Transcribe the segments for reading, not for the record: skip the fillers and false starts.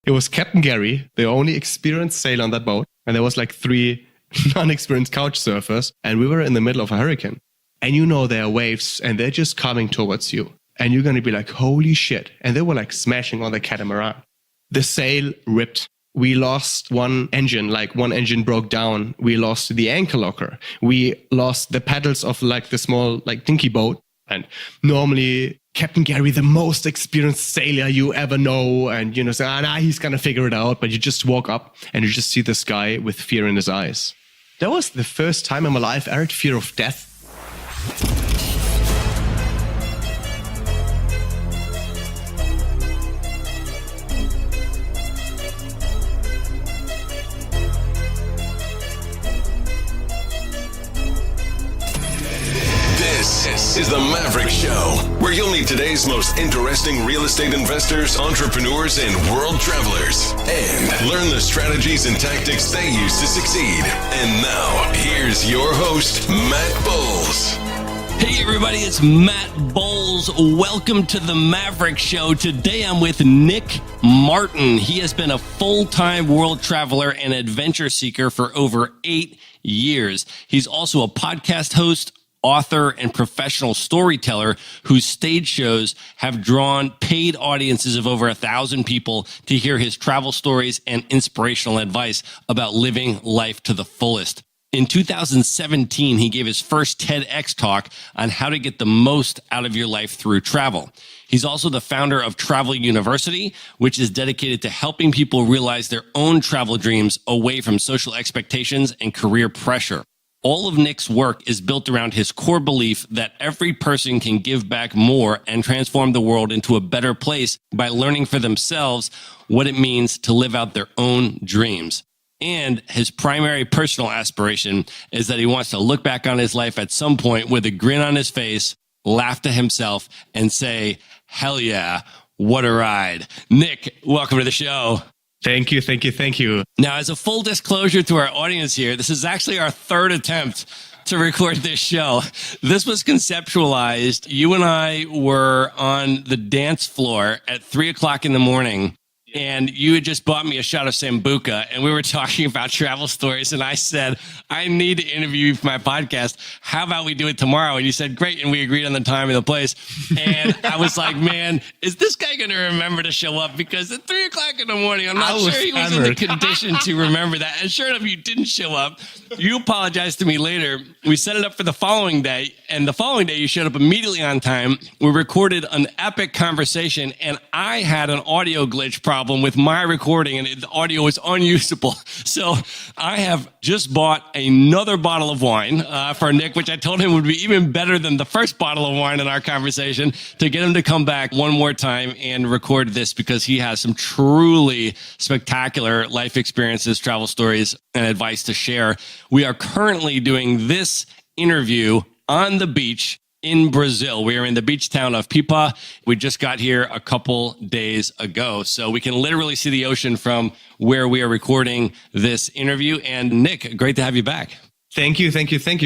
It was Captain Gary, the only experienced sailor on that boat. And there was like 3 non-experienced couch surfers. And we were in the middle of a hurricane. And you know there are waves and they're just coming towards you. And you're going to be like, holy shit. And they were like smashing on the catamaran. The sail ripped. We lost one engine, like one engine broke down. We lost the anchor locker. We lost the paddles of like the small like dinky boat. And normally Captain Gary, the most experienced sailor you ever know. And, you know, say, he's going to figure it out. But you just walk up and you just see this guy with fear in his eyes. That was the first time in my life I had fear of death. This is the Maverick Show, where you'll meet today's most interesting real estate investors, entrepreneurs, and world travelers, and learn the strategies and tactics they use to succeed. And now, here's your host, Matt Bowles. Hey everybody, it's Matt Bowles. Welcome to the Maverick Show. Today I'm with Nick Martin. He has been a full-time world traveler and adventure seeker for over 8 years. He's also a podcast host, author, and professional storyteller whose stage shows have drawn paid audiences of over 1,000 people to hear his travel stories and inspirational advice about living life to the fullest. In 2017, he gave his first TEDX talk on how to get the most out of your life through travel. He's also the founder of Travel University, which is dedicated to helping people realize their own travel dreams away from social expectations and career pressure. All of Nick's work is built around his core belief that every person can give back more and transform the world into a better place by learning for themselves what it means to live out their own dreams. And his primary personal aspiration is that he wants to look back on his life at some point with a grin on his face, laugh to himself, and say, hell yeah, what a ride. Nick, welcome to the show. Thank you. Now, as a full disclosure to our audience here, this is actually our 3rd attempt to record this show. This was conceptualized. You and I were on the dance floor at 3:00 in the morning, and you had just bought me a shot of Sambuca, and we were talking about travel stories, and I said, I need to interview you for my podcast. How about we do it tomorrow? And you said, great, and we agreed on the time and the place. And I was like, man, is this guy going to remember to show up? Because at 3:00 in the morning, I'm not sure he was in the condition to remember that. And sure enough, you didn't show up. You apologized to me later. We set it up for the following day, and the following day, you showed up immediately on time. We recorded an epic conversation, and I had an audio glitch problem with my recording, and the audio was unusable. So I have just bought another bottle of wine for Nick, which I told him would be even better than the first bottle of wine in our conversation, to get him to come back one more time and record this, because he has some truly spectacular life experiences, travel stories, and advice to share. We are currently doing this interview on the beach in Brazil. We are in the beach town of Pipa. We just got here a couple days ago, so we can literally see the ocean from where we are recording this interview. And Nick, great to have you back. Thank you.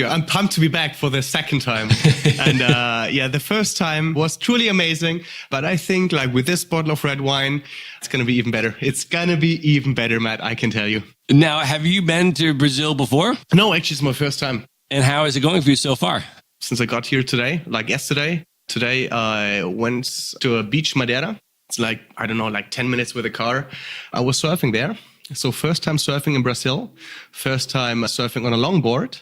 I'm pumped to be back for the 2nd time. And the first time was truly amazing. But I think like with this bottle of red wine, it's going to be even better. It's going to be even better, Matt, I can tell you. Now, have you been to Brazil before? No, actually, it's my first time. And how is it going for you so far? Since I got here today, like yesterday. Today, I went to a beach, Madeira. It's like, 10 minutes with a car. I was surfing there. So first time surfing in Brazil, first time surfing on a longboard,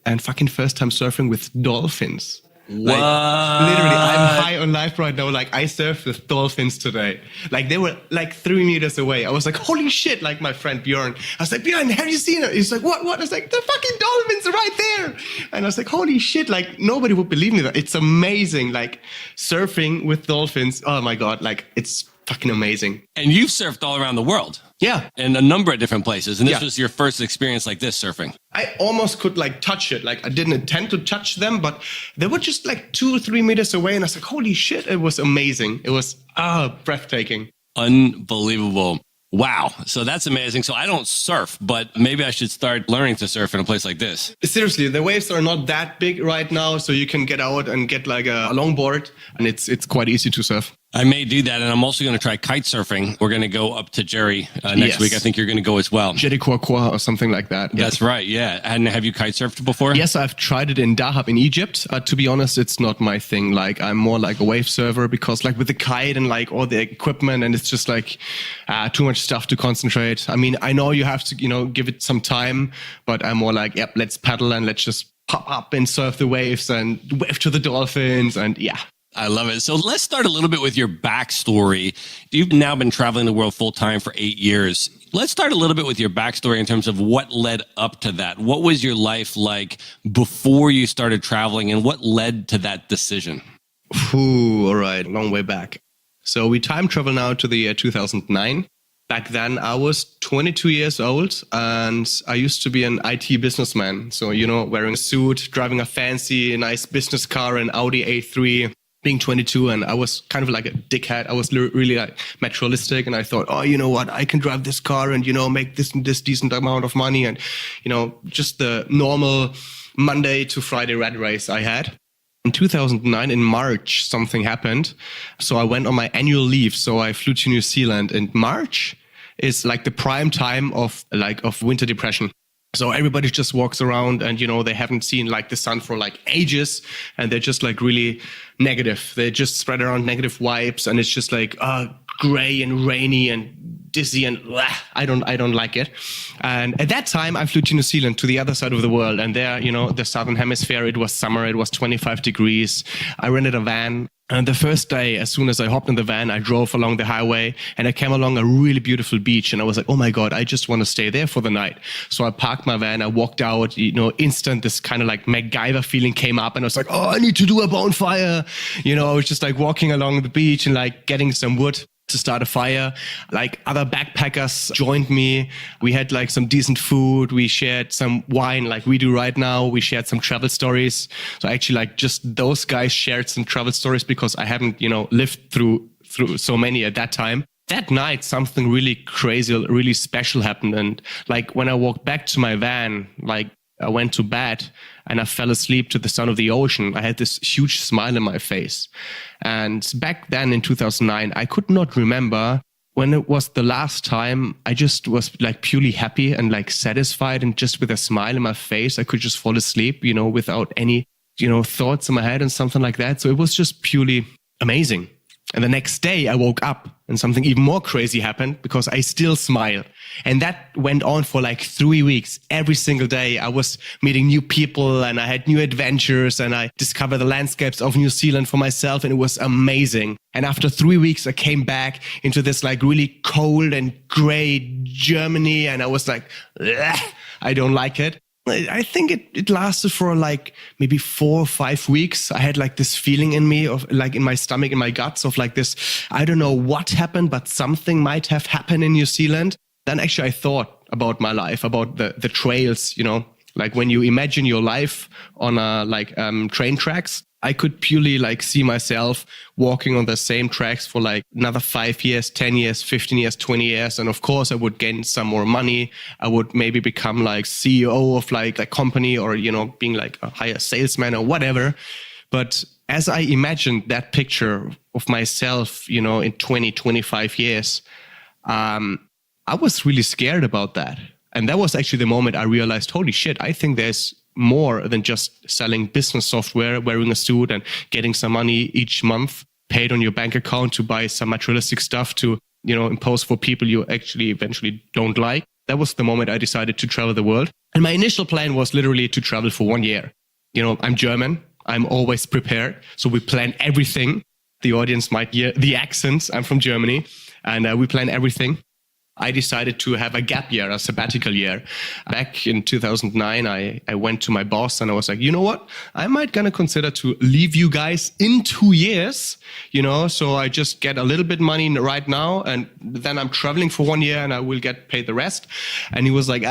and fucking first time surfing with dolphins. What? Like, literally, I'm high on life right now. Like, I surfed with dolphins today. Like, they were like 3 meters away. I was like, holy shit, like my friend Bjorn. I was like, Bjorn, have you seen it? He's like, what? I was like, the fucking dolphins are right there. And I was like, holy shit, like nobody would believe me that. It's amazing. Like surfing with dolphins. Oh my God. Like it's fucking amazing. And you've surfed all around the world. Yeah. In a number of different places. And this was your first experience like this surfing. I almost could like touch it. Like I didn't intend to touch them, but they were just like 2 or 3 meters away. And I was like, holy shit, it was amazing. It was breathtaking. Unbelievable. Wow. So that's amazing. So I don't surf, but maybe I should start learning to surf in a place like this. Seriously, the waves are not that big right now. So you can get out and get like a longboard and it's quite easy to surf. I may do that. And I'm also going to try kite surfing. We're going to go up to Jerry next week. I think you're going to go as well. Jerry Kwakwa or something like that. Yeah. That's right. Yeah. And have you kite surfed before? Yes, I've tried it in Dahab in Egypt. To be honest, it's not my thing. Like I'm more like a wave surfer because like with the kite and like all the equipment and it's just like too much stuff to concentrate. I mean, I know you have to, give it some time, but I'm more like, yep, let's paddle and let's just pop up and surf the waves and wave to the dolphins and yeah. I love it. So let's start a little bit with your backstory. You've now been traveling the world full time for 8 years. Let's start a little bit with your backstory in terms of what led up to that. What was your life like before you started traveling and what led to that decision? Ooh, all right. Long way back. So we time travel now to the year 2009. Back then, I was 22 years old and I used to be an IT businessman. So, wearing a suit, driving a fancy, nice business car, an Audi A3, being 22. And I was kind of like a dickhead. I was really like materialistic. And I thought, oh, you know what? I can drive this car and, make this decent amount of money. And, just the normal Monday to Friday rat race I had. In 2009, in March, something happened. So I went on my annual leave. So I flew to New Zealand. And March is like the prime time of winter depression. So everybody just walks around and, they haven't seen like the sun for like ages. And they're just like really negative. They just spread around negative vibes. And it's just like gray and rainy and dizzy and I don't like it. And at that time, I flew to New Zealand, to the other side of the world. And there, the southern hemisphere, it was summer. It was 25 degrees. I rented a van. And the first day, as soon as I hopped in the van, I drove along the highway and I came along a really beautiful beach. And I was like, oh my God, I just want to stay there for the night. So I parked my van. I walked out, instant, this kind of like MacGyver feeling came up. And I was like, oh, I need to do a bonfire. I was just like walking along the beach and like getting some wood to start a fire. Like other backpackers joined me. We had like some decent food. We shared some wine like we do right now. We shared some travel stories. So actually like just those guys shared some travel stories because I haven't, lived through so many at that time. That night, something really crazy, really special happened. And like when I walked back to my van, like I went to bed and I fell asleep to the sound of the ocean. I had this huge smile on my face. And back then in 2009, I could not remember when it was the last time I just was like purely happy and like satisfied and just with a smile on my face, I could just fall asleep, without any, thoughts in my head and something like that. So it was just purely amazing. And the next day I woke up and something even more crazy happened because I still smile. And that went on for like 3 weeks. Every single day I was meeting new people and I had new adventures and I discovered the landscapes of New Zealand for myself and it was amazing. And after 3 weeks I came back into this like really cold and gray Germany and I was like, I don't like it. I think it lasted for like maybe 4 or 5 weeks. I had like this feeling in me of like in my stomach, in my guts of like this, I don't know what happened, but something might have happened in New Zealand. Then actually I thought about my life, about the trails, like when you imagine your life on train tracks, I could purely like see myself walking on the same tracks for like another 5 years, 10 years, 15 years, 20 years. And of course I would gain some more money. I would maybe become like CEO of like a company or, being like a higher salesman or whatever. But as I imagined that picture of myself, in 20, 25 years, I was really scared about that. And that was actually the moment I realized, holy shit, I think there's more than just selling business software, wearing a suit and getting some money each month paid on your bank account to buy some materialistic stuff to, impose for people you actually eventually don't like. That was the moment I decided to travel the world. And my initial plan was literally to travel for 1 year. I'm German. I'm always prepared. So we plan everything. The audience might hear the accents. I'm from Germany and we plan everything. I decided to have a gap year, a sabbatical year. Back in 2009, I went to my boss and I was like, you know what? I might gonna consider to leave you guys in 2 years, so I just get a little bit money right now and then I'm traveling for 1 year and I will get paid the rest. And he was like,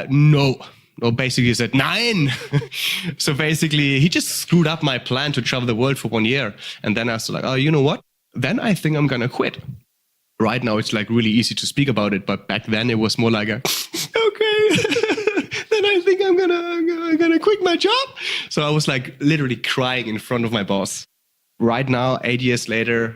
no. Well, basically he said, nine. So basically he just screwed up my plan to travel the world for 1 year. And then I was like, oh, you know what? Then I think I'm gonna quit. Right now, it's like really easy to speak about it, but back then it was more like okay, then I think I'm gonna quit my job. So I was like literally crying in front of my boss. Right now, 8 years later,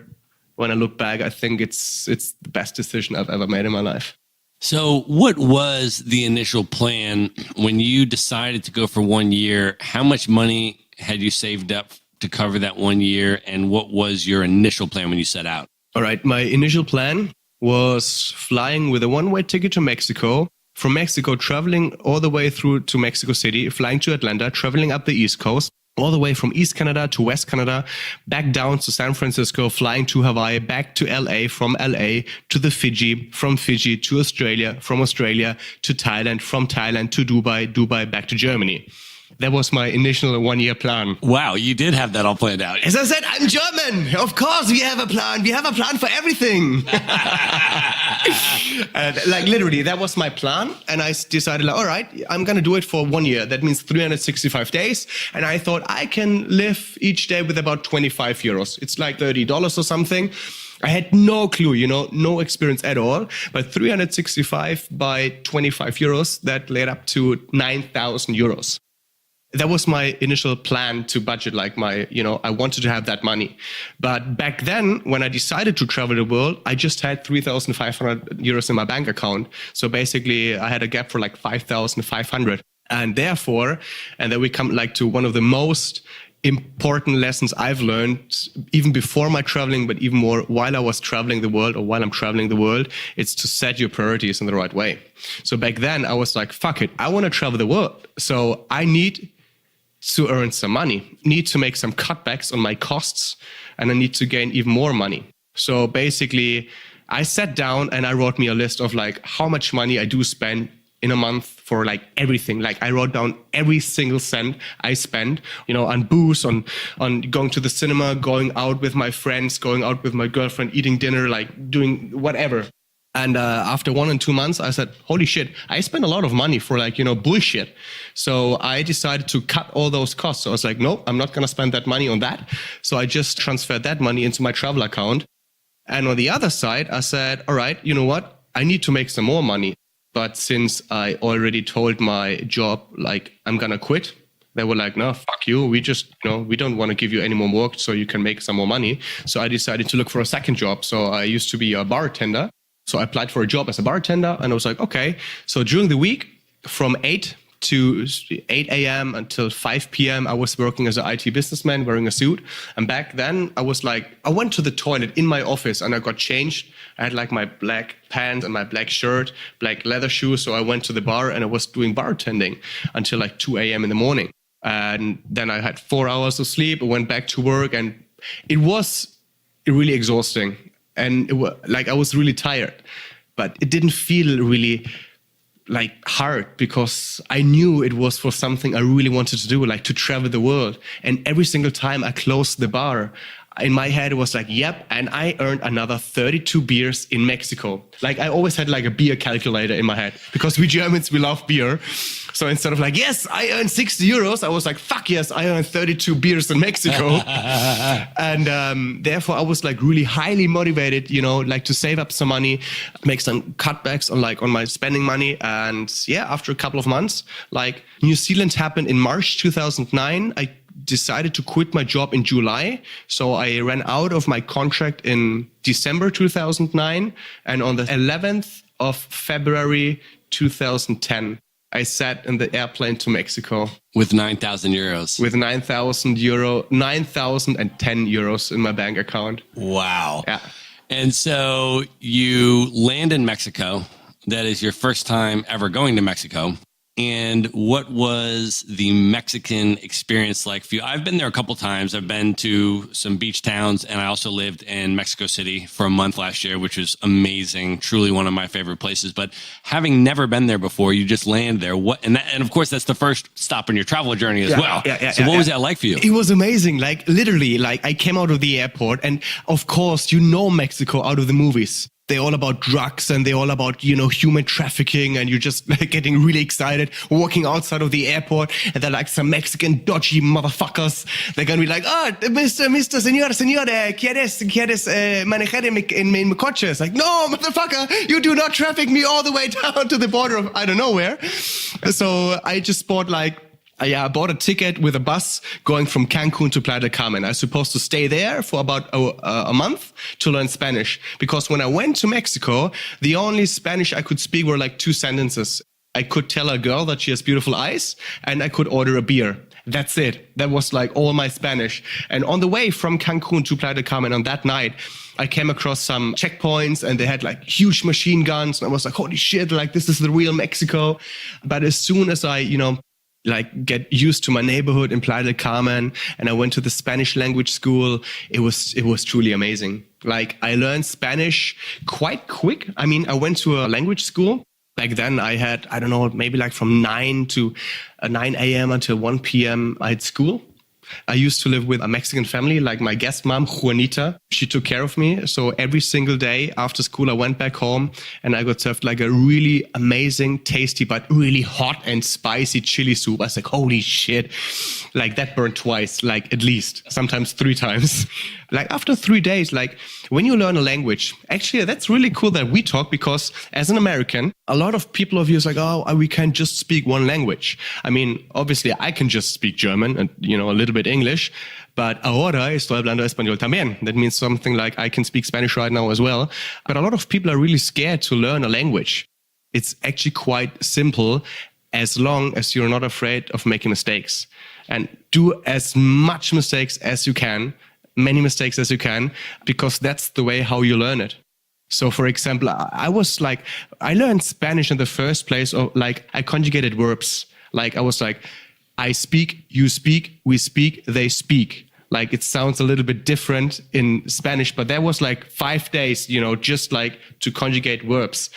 when I look back, I think it's the best decision I've ever made in my life. So what was the initial plan when you decided to go for 1 year? How much money had you saved up to cover that 1 year? And what was your initial plan when you set out? All right. My initial plan was flying with a one-way ticket to Mexico, from Mexico, traveling all the way through to Mexico City, flying to Atlanta, traveling up the East Coast, all the way from East Canada to West Canada, back down to San Francisco, flying to Hawaii, back to LA, from LA to the Fiji, from Fiji to Australia, from Australia to Thailand, from Thailand to Dubai, Dubai back to Germany. That was my initial 1 year plan. Wow, you did have that all planned out. As I said, I'm German. Of course we have a plan. We have a plan for everything. Like literally, that was my plan. And I decided, like, all right, I'm going to do it for 1 year. That means 365 days. And I thought I can live each day with about 25 euros. It's like $30 or something. I had no clue, no experience at all. But 365 by 25 euros, that led up to 9,000 euros. That was my initial plan to budget, like I wanted to have that money. But back then, when I decided to travel the world, I just had 3,500 euros in my bank account. So basically, I had a gap for like 5,500. And therefore, and then we come like to one of the most important lessons I've learned, even before my traveling, but even more while I was traveling the world, or while I'm traveling the world, it's to set your priorities in the right way. So back then, I was like, fuck it, I want to travel the world. So I need to earn some money, need to make some cutbacks on my costs, and I need to gain even more money. So basically, I sat down and I wrote me a list of like how much money I do spend in a month for like everything. Like I wrote down every single cent I spend, on booze, on going to the cinema, going out with my friends, going out with my girlfriend, eating dinner, like doing whatever. And after 1 and 2 months, I said, holy shit, I spent a lot of money for bullshit. So I decided to cut all those costs. So I was like, no, I'm not going to spend that money on that. So I just transferred that money into my travel account. And on the other side, I said, all right, you know what? I need to make some more money. But since I already told my job, like, I'm going to quit, they were like, no, fuck you. We just, we don't want to give you any more work so you can make some more money. So I decided to look for a second job. So I used to be a bartender. So I applied for a job as a bartender, and I was like, okay. So during the week, from 8 a.m. until 5 p.m., I was working as an IT businessman wearing a suit. And back then, I was like, I went to the toilet in my office and I got changed. I had like my black pants and my black shirt, black leather shoes. So I went to the bar and I was doing bartending until like 2 a.m. in the morning. And then I had 4 hours of sleep. I went back to work, and it was really exhausting. And I was really tired, but it didn't feel really like hard, because I knew it was for something I really wanted to do, like to travel the world. And every single time I closed the bar, in my head, it was like, yep, and I earned another 32 beers in Mexico. Like I always had like a beer calculator in my head, because we Germans, we love beer. So instead of like, yes, I earned 60 euros, I was like, fuck yes, I earned 32 beers in Mexico. And therefore I was like really highly motivated, like to save up some money, make some cutbacks on my spending money. And yeah, after a couple of months, like New Zealand happened in March 2009. I decided to quit my job in July. So I ran out of my contract in December 2009. And on the 11th of February 2010, I sat in the airplane to Mexico. With 9,000 euros. With 9,010 euros in my bank account. Wow. Yeah. And so you land in Mexico. That is your first time ever going to Mexico. And what was the Mexican experience like for you? I've been there a couple times. I've been to some beach towns, and I also lived in Mexico City for a month last year, which was amazing. Truly one of my favorite places. But having never been there before, you just land there. And of course, that's the first stop on your travel journey as well. So what was that like for you? It was amazing. Like literally, like I came out of the airport, and of course, Mexico out of the movies. They're all about drugs, and they're all about, human trafficking, and you're just like getting really excited walking outside of the airport, and they're like some Mexican dodgy motherfuckers. They're going to be like, señor, ¿quieres manejar en mi coche? It's like, no, motherfucker, you do not traffic me all the way down to the border of I don't know where. So I just bought like I bought a ticket with a bus going from Cancun to Playa del Carmen. I was supposed to stay there for about a month to learn Spanish. Because when I went to Mexico, the only Spanish I could speak were like 2 sentences. I could tell a girl that she has beautiful eyes, and I could order a beer. That's it. That was like all my Spanish. And on the way from Cancun to Playa del Carmen on that night, I came across some checkpoints and they had like huge machine guns. And I was like, holy shit, like this is the real Mexico. But as soon as I, like get used to my neighborhood in Playa del Carmen and I went to the Spanish language school, it was truly amazing. Like I learned Spanish quite quick. I mean, I went to a language school. Back then I had, I don't know, maybe like from 9 a.m. until 1 p.m. I had school. I used to live with a Mexican family, like my guest mom, Juanita. She took care of me. So every single day after school, I went back home and I got served like a really amazing, tasty, but really hot and spicy chili soup. I was like, holy shit. Like that burned twice, like at least, sometimes 3 times. Like after 3 days, like when you learn a language, actually, that's really cool that we talk because as an American, a lot of people of you is like, oh, we can't just speak one language. I mean, obviously I can just speak German and, a little bit English, but ahora estoy hablando español también. That means something like I can speak Spanish right now as well. But a lot of people are really scared to learn a language. It's actually quite simple as long as you're not afraid of making mistakes and do as much mistakes as you can, many mistakes as you can, because that's the way how you learn it. So for example, I learned Spanish in the first place, or like I conjugated verbs. Like I was like, I speak, you speak, we speak, they speak. Like it sounds a little bit different in Spanish, but that was like 5 days, just like to conjugate verbs.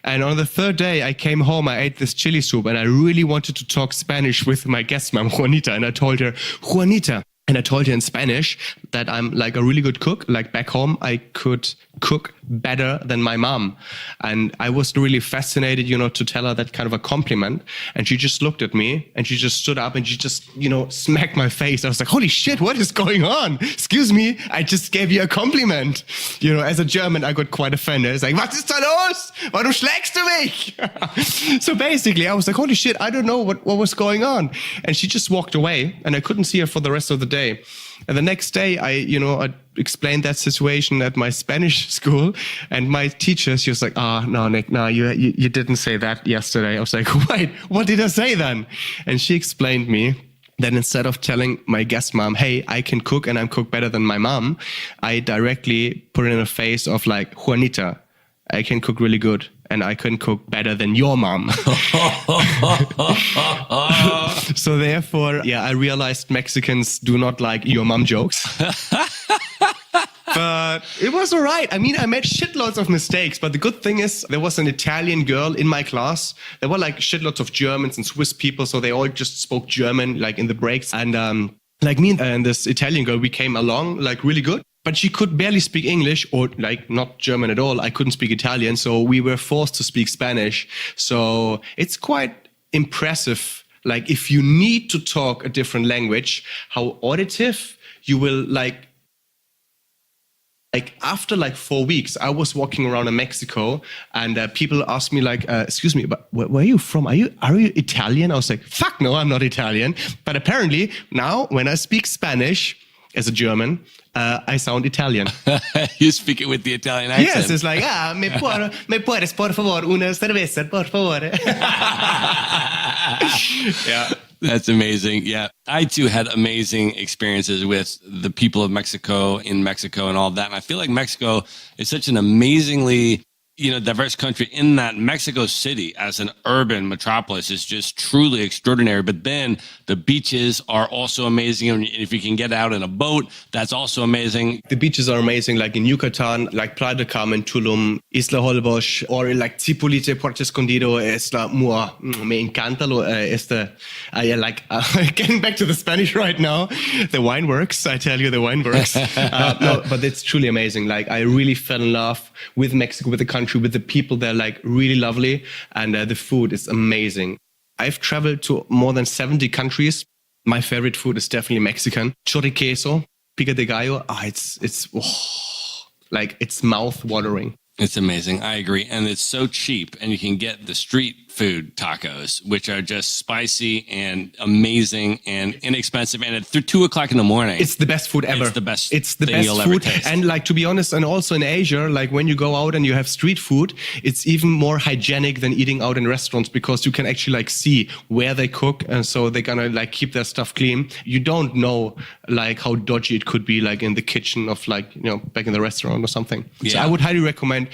And on the 3rd day, I came home, I ate this chili soup and I really wanted to talk Spanish with my guest mom, Juanita. And I told her, Juanita, and I told her in Spanish that I'm like a really good cook. Like back home, I could cook better than my mom. And I was really fascinated, to tell her that kind of a compliment. And she just looked at me and she just stood up and she just, smacked my face. I was like, holy shit, what is going on? Excuse me, I just gave you a compliment. As a German, I got quite offended. It's like, was ist da los? Warum schlägst du mich? So basically, I was like, holy shit, I don't know what was going on. And she just walked away and I couldn't see her for the rest of the day. And the next day, I explained that situation at my Spanish school, and my teacher, she was like, no, Nick, no, you didn't say that yesterday. I was like, wait, what did I say then? And she explained me that instead of telling my guest mom, hey, I can cook and I'm cook better than my mom, I directly put it in a face of like, Juanita, I can cook really good and I can cook better than your mom. So therefore, I realized Mexicans do not like your mom jokes. But it was all right. I mean, I made shitloads of mistakes, but the good thing is there was an Italian girl in my class. There were like shitloads of Germans and Swiss people, so they all just spoke German like in the breaks. And like me and this Italian girl, we came along like really good. But she could barely speak English or like not German at all. I couldn't speak Italian. So we were forced to speak Spanish. So it's quite impressive. Like if you need to talk a different language, how auditive you will like after like 4 weeks, I was walking around in Mexico and people asked me like, excuse me, but where are you from? Are you Italian? I was like, fuck no, I'm not Italian. But apparently now when I speak Spanish as a German, I sound Italian. You speak it with the Italian accent. Yes, it's like, me puedes, por favor, una cerveza, por favor. Yeah. That's amazing. Yeah. I too had amazing experiences with the people of Mexico in Mexico and all of that. And I feel like Mexico is such an amazingly, diverse country in that Mexico City as an urban metropolis is just truly extraordinary. But then the beaches are also amazing. And if you can get out in a boat, that's also amazing. The beaches are amazing, like in Yucatan, like Playa del Carmen, Tulum, Isla Holbox, or like Zipolite, Puerto Escondido, me encanta getting back to the Spanish right now. The wine works, I tell you, the wine works. No, but it's truly amazing. Like I really fell in love with Mexico, with the country, with the people. They're like really lovely, and the food is amazing. I've traveled to more than 70 countries. My favorite food is definitely Mexican. Choriqueso, pico de gallo. It's mouth watering. It's amazing. I agree. And it's so cheap, and you can get the street food tacos, which are just spicy and amazing and inexpensive. And at 2:00 in the morning, it's the best food ever. It's the best. It's the thing best you'll food. ever taste. And like, to be honest, and also in Asia, like when you go out and you have street food, it's even more hygienic than eating out in restaurants, because you can actually like see where they cook, and so they're gonna like keep their stuff clean. You don't know like how dodgy it could be like in the kitchen of like, you know, back in the restaurant or something. So I would highly recommend.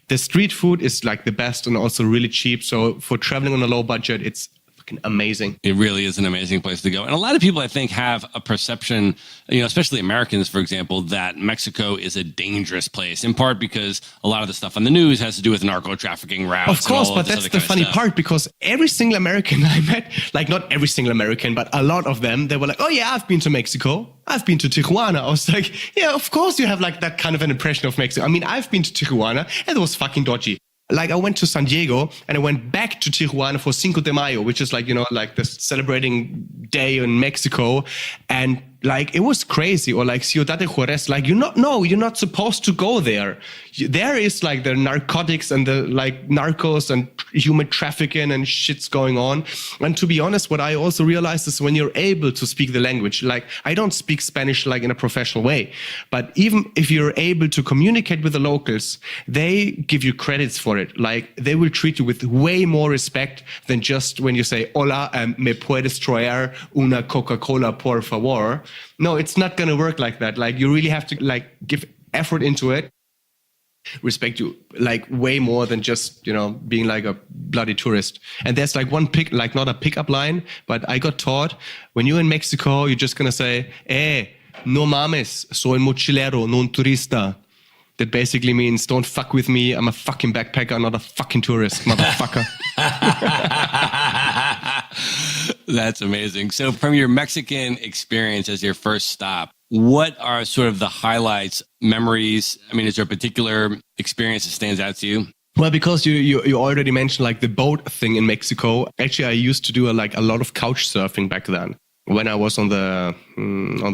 The street food is like the best and also really cheap. So for traveling on a low budget, it's fucking amazing. It really is an amazing place to go. And a lot of people, I think, have a perception, you know, especially Americans, for example, that Mexico is a dangerous place, in part because a lot of the stuff on the news has to do with narco trafficking routes. Of course, but that's the funny part, because every single American I met, like not every single American, but a lot of them, they were like, oh yeah, I've been to Mexico. I've been to Tijuana. I was like, yeah, of course you have like that kind of an impression of Mexico. I mean, I've been to Tijuana and it was fucking dodgy. Like I went to San Diego and I went back to Tijuana for Cinco de Mayo, which is like, you know, like this celebrating day in Mexico. And like, it was crazy. Or like Ciudad de Juarez, like you're not supposed to go there. There is like the narcotics and the like narcos and human trafficking and shit's going on. And to be honest, what I also realized is when you're able to speak the language, like I don't speak Spanish like in a professional way, but even if you're able to communicate with the locals, they give you credits for it. Like they will treat you with way more respect than just when you say, hola, me puedes traer una Coca-Cola, por favor. No, it's not going to work like that. Like you really have to like give effort into it. Respect you like way more than just, you know, being like a bloody tourist. And there's like one like not a pickup line, but I got taught when you're in Mexico, you're just going to say, no mames, soy mochilero, no un turista. That basically means don't fuck with me. I'm a fucking backpacker, not a fucking tourist, motherfucker. That's amazing. So from your Mexican experience as your first stop, what are sort of the highlights, memories? I mean, is there a particular experience that stands out to you? Well, because you already mentioned like the boat thing in Mexico. Actually, I used to do a lot of couch surfing back then. When I was on the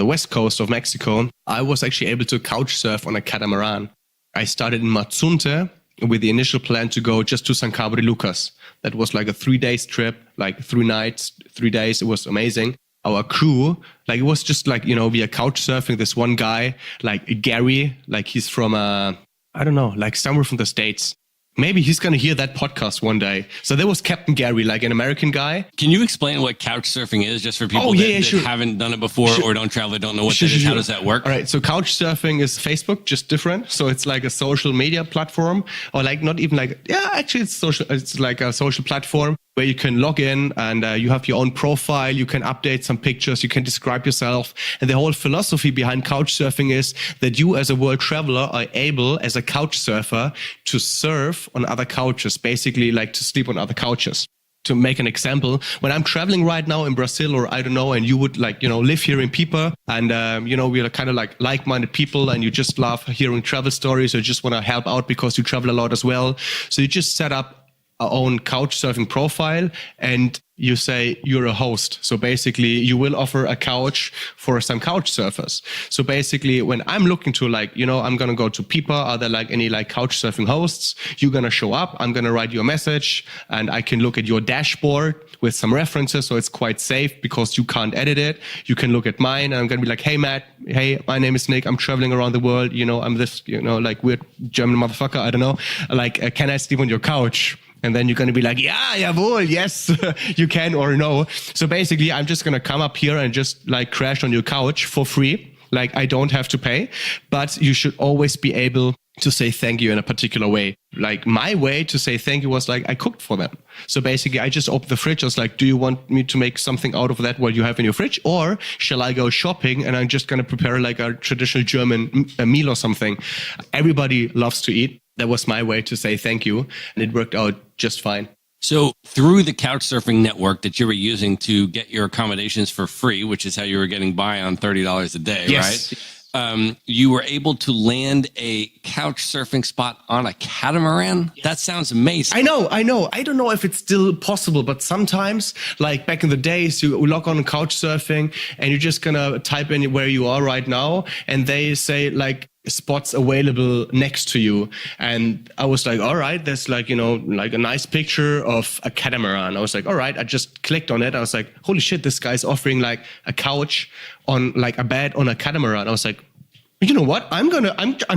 west coast of Mexico, I was actually able to couch surf on a catamaran. I started in Mazunte with the initial plan to go just to San Cabo de Lucas. That was like a 3-day trip, like 3 nights, 3 days. It was amazing. Our crew, like it was just like, you know, we are couch surfing. This one guy, like Gary, like he's from, I don't know, like somewhere from the States. Maybe he's going to hear that podcast one day. So there was Captain Gary, like an American guy. Can you explain what couch surfing is just for people that haven't done it before or don't travel, don't know what that is? How does that work? All right. So couch surfing is Facebook, just different. So it's like a social media platform, or like not even like, yeah, actually it's social. It's like a social platform where you can log in and you have your own profile. You can update some pictures. You can describe yourself. And the whole philosophy behind couch surfing is that you as a world traveler are able, as a couch surfer, to surf on other couches, basically like to sleep on other couches. To make an example, when I'm traveling right now in Brazil or I don't know, and you would like, you know, live here in Pipa and, you know, we are kind of like like-minded people and you just love hearing travel stories or just want to help out because you travel a lot as well. So you just set up our own couch surfing profile and you say you're a host. So basically you will offer a couch for some couch surfers. So basically when I'm looking to like, you know, I'm going to go to Pipa, are there like any like couch surfing hosts? You're going to show up. I'm going to write you a message and I can look at your dashboard with some references. So it's quite safe because you can't edit it. You can look at mine and I'm going to be like, hey, Matt, hey, my name is Nick. I'm traveling around the world. You know, I'm this, you know, like weird German motherfucker. I don't know. Like, can I sleep on your couch? And then you're going to be like, yeah, jawohl, yes, you can or no. So basically, I'm just going to come up here and just like crash on your couch for free. Like I don't have to pay, but you should always be able to say thank you in a particular way. Like my way to say thank you was like I cooked for them. So basically, I just opened the fridge. I was like, do you want me to make something out of that what you have in your fridge? Or shall I go shopping and I'm just going to prepare like a traditional German meal or something? Everybody loves to eat. That was my way to say thank you. And it worked out just fine. So through the couchsurfing network that you were using to get your accommodations for free, which is how you were getting by on $30 a day, yes. Right? You were able to land a couch surfing spot on a catamaran? Yes. That sounds amazing. I know. I don't know if it's still possible, but sometimes, like back in the days, you log on couch surfing and you're just going to type in where you are right now. And they say like, spots available next to you. And I was like, all right, there's like, like a nice picture of a catamaran. I was like, all right, I just clicked on it. I was like, holy shit, this guy's offering like a couch on like a bed on a catamaran. I was like, you know what? I'm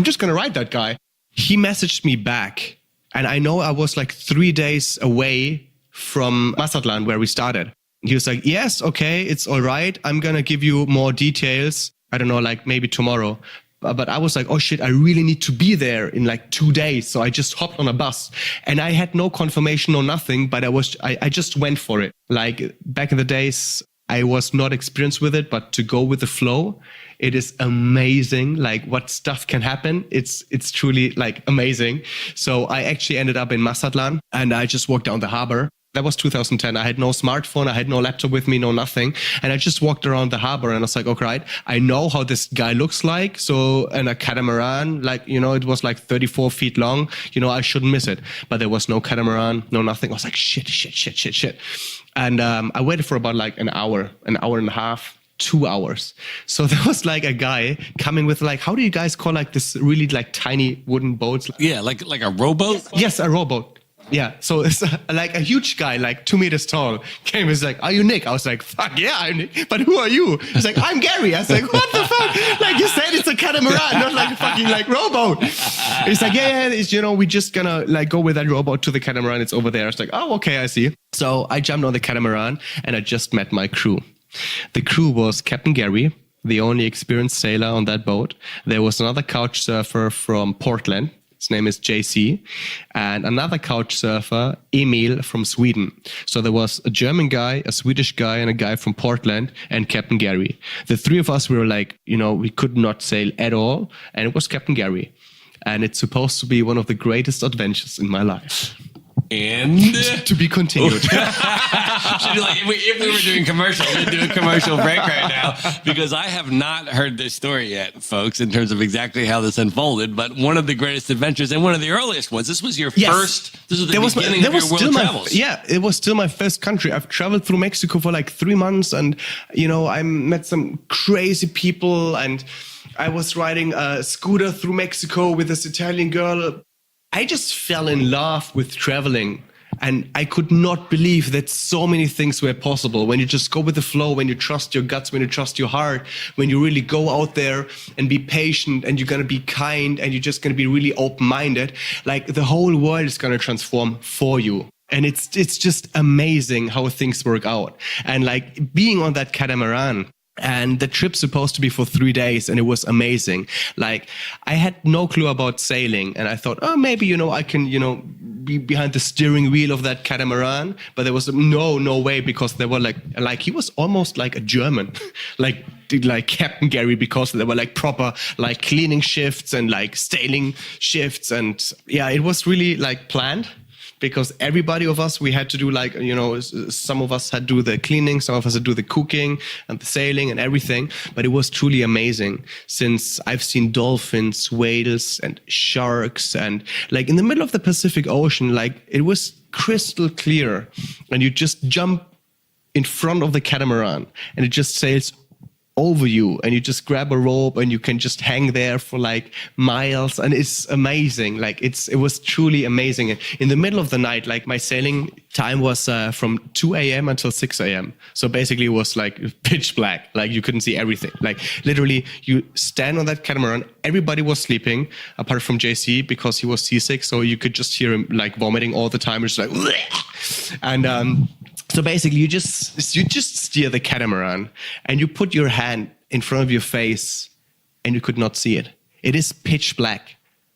just gonna ride that guy. He messaged me back, and I know I was like 3 days away from Mazatlan where we started. He was like, yes, okay, it's all right. I'm gonna give you more details. I don't know, like maybe tomorrow. But I was like, oh shit, I really need to be there in like 2 days. So I just hopped on a bus, and I had no confirmation or nothing, but I just went for it. Like back in the days, I was not experienced with it, but to go with the flow, it is amazing. Like what stuff can happen. It's truly like amazing. So I actually ended up in Mazatlan, and I just walked down the harbor. That was 2010. I had no smartphone. I had no laptop with me, no nothing. And I just walked around the harbor, and I was like, okay, right, I know how this guy looks like. So, and a catamaran, like, it was like 34 feet long. I shouldn't miss it. But there was no catamaran, no nothing. I was like, shit. And I waited for about like an hour and a half, 2 hours. So there was like a guy coming with like, how do you guys call like this really like tiny wooden boats? Yeah, like a rowboat? Yes, a rowboat. Yeah, so it's like a huge guy, like 2 meters tall, came. He's like, "Are you Nick?" I was like, "Fuck yeah, I'm Nick." But who are you? He's like, "I'm Gary." I was like, "What the fuck?" Like you said, it's a catamaran, not like a fucking like rowboat. He's like, "Yeah, it's we just gonna like go with that rowboat to the catamaran. It's over there." I was like, "Oh, okay, I see." So I jumped on the catamaran, and I just met my crew. The crew was Captain Gary, the only experienced sailor on that boat. There was another couch surfer from Portland. His name is JC, and another couch surfer, Emil, from Sweden. So there was a German guy, a Swedish guy, and a guy from Portland, and Captain Gary. The three of us, we were like, we could not sail at all, and it was Captain Gary. And it's supposed to be one of the greatest adventures in my life. And to be continued. If we were doing commercial, we'd do a commercial break right now, because I have not heard this story yet, folks, in terms of exactly how this unfolded. But one of the greatest adventures and one of the earliest ones. This was your first. This was the beginning of your world travels. Yeah, it was still my first country. I've traveled through Mexico for like 3 months, and I met some crazy people, and I was riding a scooter through Mexico with this Italian girl. I just fell in love with traveling, and I could not believe that so many things were possible when you just go with the flow, when you trust your guts, when you trust your heart, when you really go out there and be patient, and you're going to be kind, and you're just going to be really open-minded. Like the whole world is going to transform for you. And it's just amazing how things work out. And like being on that catamaran, and the trip's supposed to be for 3 days, and it was amazing. Like I had no clue about sailing, and I thought, oh, maybe, I can, be behind the steering wheel of that catamaran. But there was no way, because they were like he was almost like a German, like Captain Gary, because there were like proper like cleaning shifts and like sailing shifts. And yeah, it was really like planned. Because everybody of us, we had to do like, some of us had to do the cleaning, some of us had to do the cooking and the sailing and everything. But it was truly amazing, since I've seen dolphins, whales, and sharks, and like in the middle of the Pacific Ocean, like it was crystal clear, and you just jump in front of the catamaran and it just sails over you, and you just grab a rope and you can just hang there for like miles, and it's amazing. Like it was truly amazing. And in the middle of the night, like my sailing time was from 2 a.m. until 6 a.m. So basically it was like pitch black, like you couldn't see everything. Like literally you stand on that catamaran, everybody was sleeping apart from JC, because he was seasick, so you could just hear him like vomiting all the time. It's like bleh! And so basically, you just steer the catamaran, and you put your hand in front of your face, and you could not see it. It is pitch black.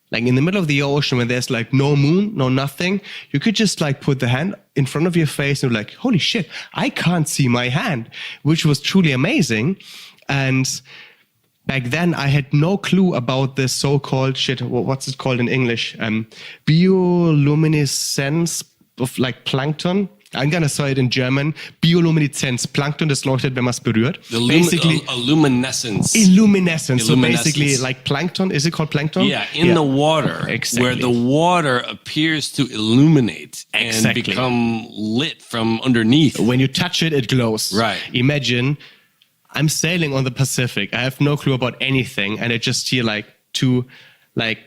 Like in the middle of the ocean, when there's like no moon, no nothing, you could just like put the hand in front of your face, and you're like, holy shit, I can't see my hand, which was truly amazing. And back then, I had no clue about this so-called what's it called in English? Bioluminescence of like plankton. I'm going to say it in German. Biolumineszenz. Plankton, das leuchtet, wenn man es berührt. Basically, luminescence. Illuminescence. So basically, like plankton. Is it called plankton? Yeah, in the water. Exactly. Where the water appears to illuminate and become lit from underneath. When you touch it, it glows. Right. Imagine I'm sailing on the Pacific. I have no clue about anything. And I just hear like two like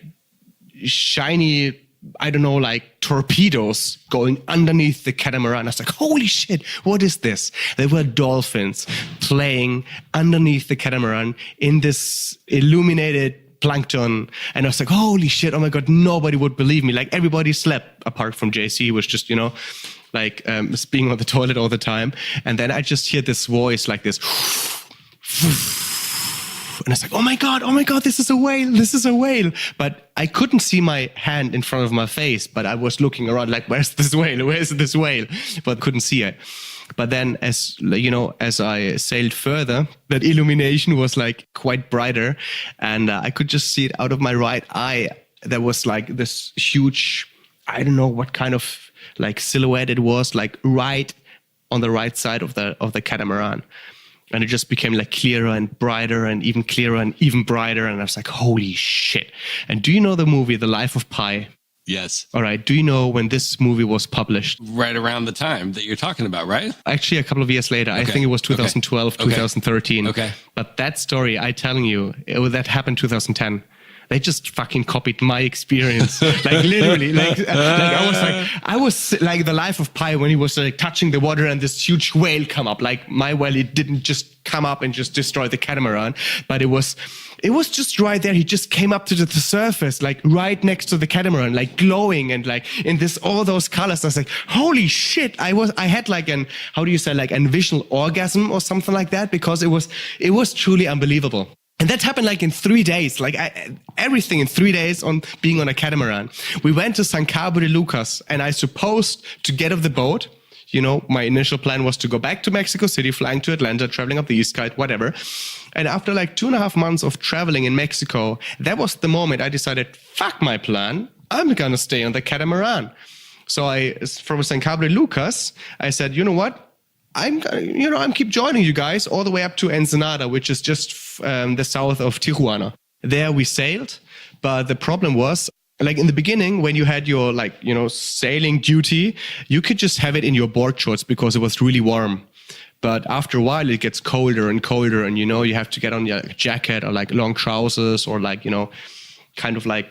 shiny, I don't know, like torpedoes going underneath the catamaran. I was like, holy shit, what is this? There were dolphins playing underneath the catamaran in this illuminated plankton. And I was like, holy shit, oh my God, nobody would believe me. Like everybody slept apart from JC, was just, like being on the toilet all the time. And then I just hear this voice like this. And I was like, oh my God, this is a whale. But I couldn't see my hand in front of my face, but I was looking around like, where's this whale? But couldn't see it. But then as I sailed further, that illumination was like quite brighter, and I could just see it out of my right eye. There was like this huge, I don't know what kind of like silhouette it was, like right on the right side of the catamaran. And it just became like clearer and brighter and even clearer and even brighter. And I was like, holy shit. And do you know the movie, The Life of Pi? Yes. All right. Do you know when this movie was published? Right around the time that you're talking about, right? Actually, a couple of years later. Okay. I think it was 2012, 2013. Okay. But that story, I'm telling you, that happened 2010. They just fucking copied my experience. Like literally, I was like The Life of Pi when he was like touching the water and this huge whale come up. Like my whale, it didn't just come up and just destroy the catamaran, but it was just right there. He just came up to the surface, like right next to the catamaran, like glowing and like in all those colors. I was like, holy shit. I had like a visual orgasm or something like that, because it was truly unbelievable. And that happened like in 3 days, everything in 3 days on being on a catamaran. We went to San Cabo de Lucas, and I supposed to get off the boat. My initial plan was to go back to Mexico City, flying to Atlanta, traveling up the East Coast, whatever. And after like 2.5 months of traveling in Mexico, that was the moment I decided, fuck my plan. I'm going to stay on the catamaran. So from San Cabo de Lucas, I said, you know what? I'm keep joining you guys all the way up to Ensenada, which is just the south of Tijuana. There we sailed, but the problem was, like in the beginning, when you had your sailing duty, you could just have it in your board shorts because it was really warm. But after a while, it gets colder and colder, and you have to get on your jacket or like long trousers or kind of like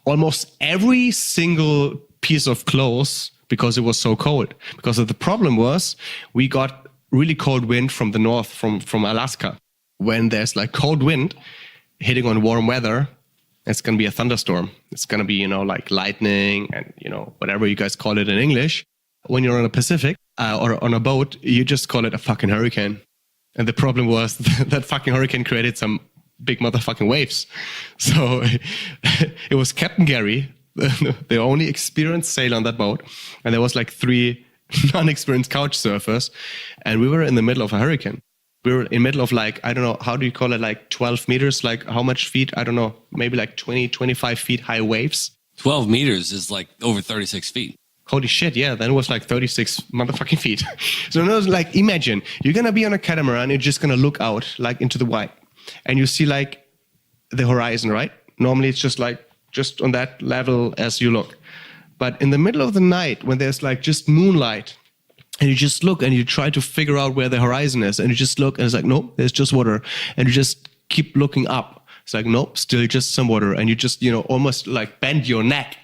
almost every single piece of clothes, because it was so cold. Because the problem was, we got really cold wind from the north, from Alaska. When there's like cold wind hitting on warm weather, it's going to be a thunderstorm. It's going to be, like lightning and, whatever you guys call it in English. When you're on a Pacific or on a boat, you just call it a fucking hurricane. And the problem was that fucking hurricane created some big motherfucking waves. So it was Captain Gary, the only experienced sailor on that boat, and there was like 3 non-experienced couch surfers, and we were in the middle of a hurricane. We were in the middle of like, I don't know, how do you call it, like 12 meters, like how much feet? I don't know, maybe like 20, 25 feet high waves. 12 meters is like over 36 feet. Holy shit, yeah, then it was like 36 motherfucking feet. So it was like, imagine, you're going to be on a catamaran, you're just going to look out like into the white, and you see like the horizon, right? Normally it's just on that level as you look. But in the middle of the night, when there's like just moonlight, and you just look and you try to figure out where the horizon is, and you just look and it's like, nope, there's just water. And you just keep looking up. It's like, nope, still just some water. And you just, almost like bend your neck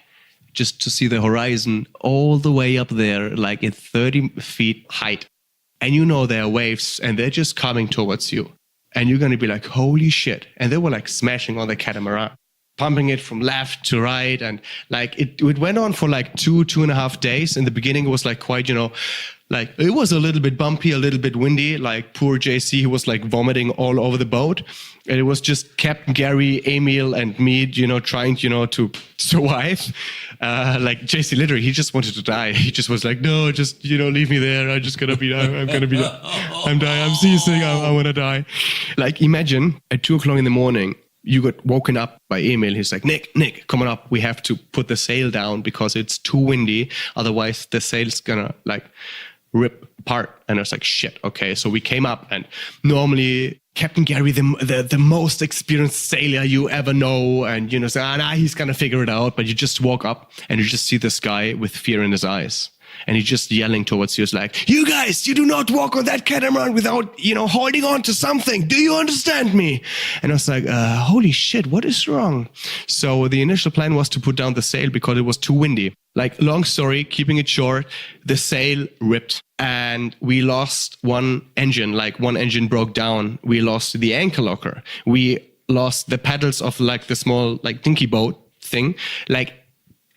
just to see the horizon all the way up there, like in 30 feet height. And there are waves and they're just coming towards you. And you're going to be like, holy shit. And they were like smashing on the catamaran, pumping it from left to right. And like it went on for like 2.5 days. In the beginning, it was like quite, like it was a little bit bumpy, a little bit windy. Like poor JC, he was like vomiting all over the boat. And it was just Captain Gary, Emil, and me, trying, to survive. Like JC, literally, he just wanted to die. He just was like, no, just, leave me there. I'm just gonna be, I'm dying. I'm seasick. I want to die. Like imagine at 2:00 in the morning, you got woken up by Emil. He's like, Nick, come on up. We have to put the sail down because it's too windy. Otherwise the sail's gonna like rip apart. And I was like, shit. Okay. So we came up, and normally Captain Gary, the most experienced sailor you ever know, and say, he's gonna figure it out. But you just walk up and you just see this guy with fear in his eyes. And he's just yelling towards you. It's like, you guys, you do not walk on that catamaran without, holding on to something. Do you understand me? And I was like, holy shit, what is wrong? So the initial plan was to put down the sail because it was too windy. Like, long story, keeping it short, the sail ripped and we lost one engine. Like, one engine broke down. We lost the anchor locker. We lost the paddles of like the small like dinky boat thing. Like,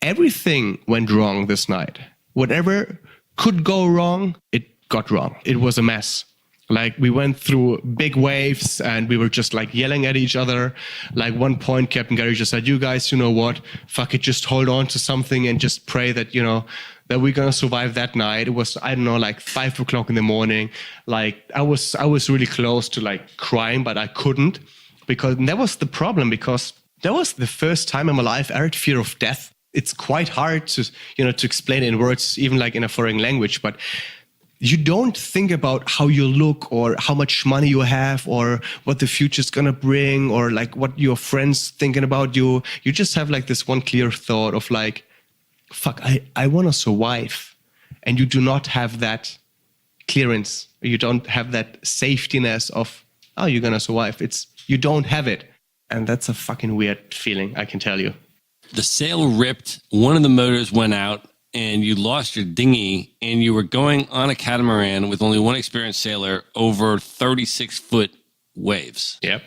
everything went wrong this night. Whatever could go wrong, it got wrong. It was a mess. Like, we went through big waves and we were just like yelling at each other. Like, one point, Captain Gary just said, you guys, you know what? Fuck it, just hold on to something and just pray that, that we're going to survive that night. It was, I don't know, like 5 o'clock in the morning. Like, I was really close to like crying, but I couldn't, because that was the problem, because that was the first time in my life I had fear of death. It's quite hard to, to explain it in words, even like in a foreign language, but you don't think about how you look or how much money you have or what the future's going to bring or like what your friends thinking about you. You just have like this one clear thought of like, fuck, I want to survive. And you do not have that clearance. You don't have that safetiness of, oh, you're going to survive. You don't have it. And that's a fucking weird feeling, I can tell you. The sail ripped, one of the motors went out, and you lost your dinghy, and you were going on a catamaran with only one experienced sailor over 36-foot waves. Yep.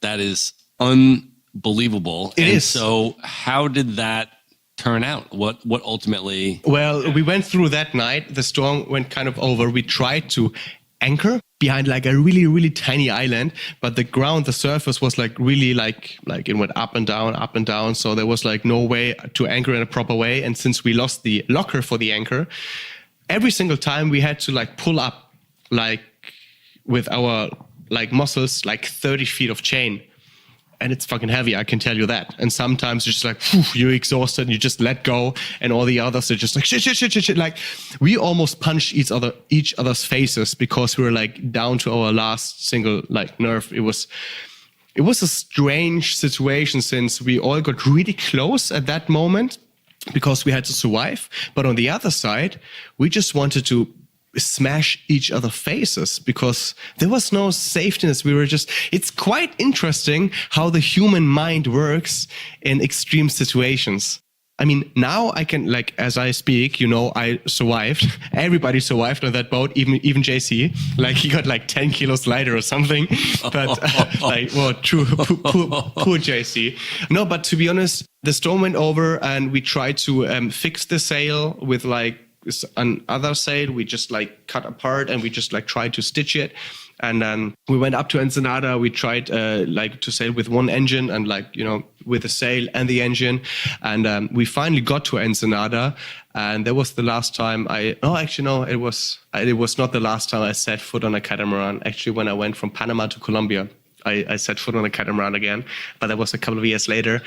That is unbelievable. It is. So how did that turn out? What ultimately... Well, we went through that night. The storm went kind of over. We tried to anchor behind like a really, really tiny island, but the surface was like really like it went up and down. So there was like no way to anchor in a proper way. And since we lost the locker for the anchor, every single time we had to like pull up like with our like muscles, like 30 feet of chain. And it's fucking heavy, I can tell you that. And sometimes you're just like, whew, you're exhausted and you just let go. And all the others are just like, shit. Like, we almost punched each other's faces because we were like down to our last single like nerve. It was a strange situation since we all got really close at that moment because we had to survive. But on the other side, we just wanted to smash each other's faces because there was no safetyness. It's quite interesting how the human mind works in extreme situations. I mean, now I can, like, as I speak, I survived. Everybody survived on that boat, even JC. Like, he got like 10 kilos lighter or something. But true, poor JC. No, but to be honest, the storm went over and we tried to fix the sail with like another sail. We just like cut apart and we just like tried to stitch it. And then we went up to Ensenada. We tried to sail with one engine and with the sail and the engine. And we finally got to Ensenada. And that was the last time it was not the last time I set foot on a catamaran. Actually, when I went from Panama to Colombia, I set foot on a catamaran again. But that was a couple of years later.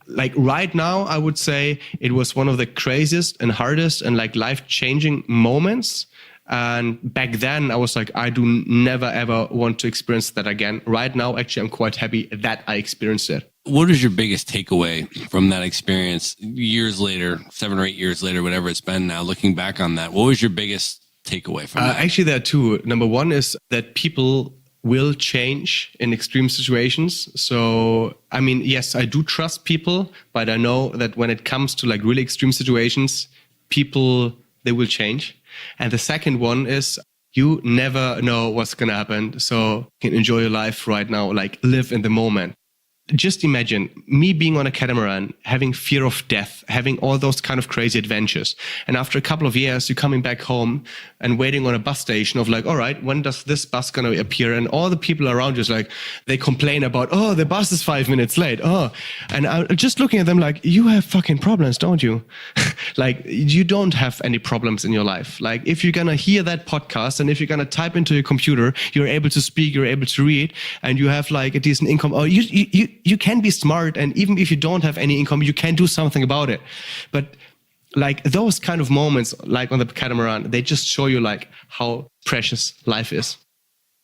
Like right now, I would say it was one of the craziest and hardest and like life-changing moments. And back then I was like, I do never, ever want to experience that again. Right now, actually, I'm quite happy that I experienced it. What is your biggest takeaway from that experience years later, 7 or 8 years later, whatever it's been now, looking back on that? What was your biggest takeaway from that? Actually, there are two. Number one is that people will change in extreme situations. So, I mean, yes, I do trust people, but I know that when it comes to like really extreme situations, people, they will change. And the second one is you never know what's going to happen. So you can enjoy your life right now, like live in the moment. Just imagine me being on a catamaran, having fear of death, having all those kind of crazy adventures. And after a couple of years, you're coming back home and waiting on a bus station of like, all right, when does this bus going to appear? And all the people around you is like, they complain about, oh, the bus is 5 minutes late. Oh, and I'm just looking at them like, you have fucking problems, don't you? Like, you don't have any problems in your life. Like, if you're going to hear that podcast and if you're going to type into your computer, you're able to speak, you're able to read, and you have like a decent income. Oh, you can be smart, and even if you don't have any income, you can do something about it. But like those kind of moments, like on the catamaran, they just show you like how precious life is.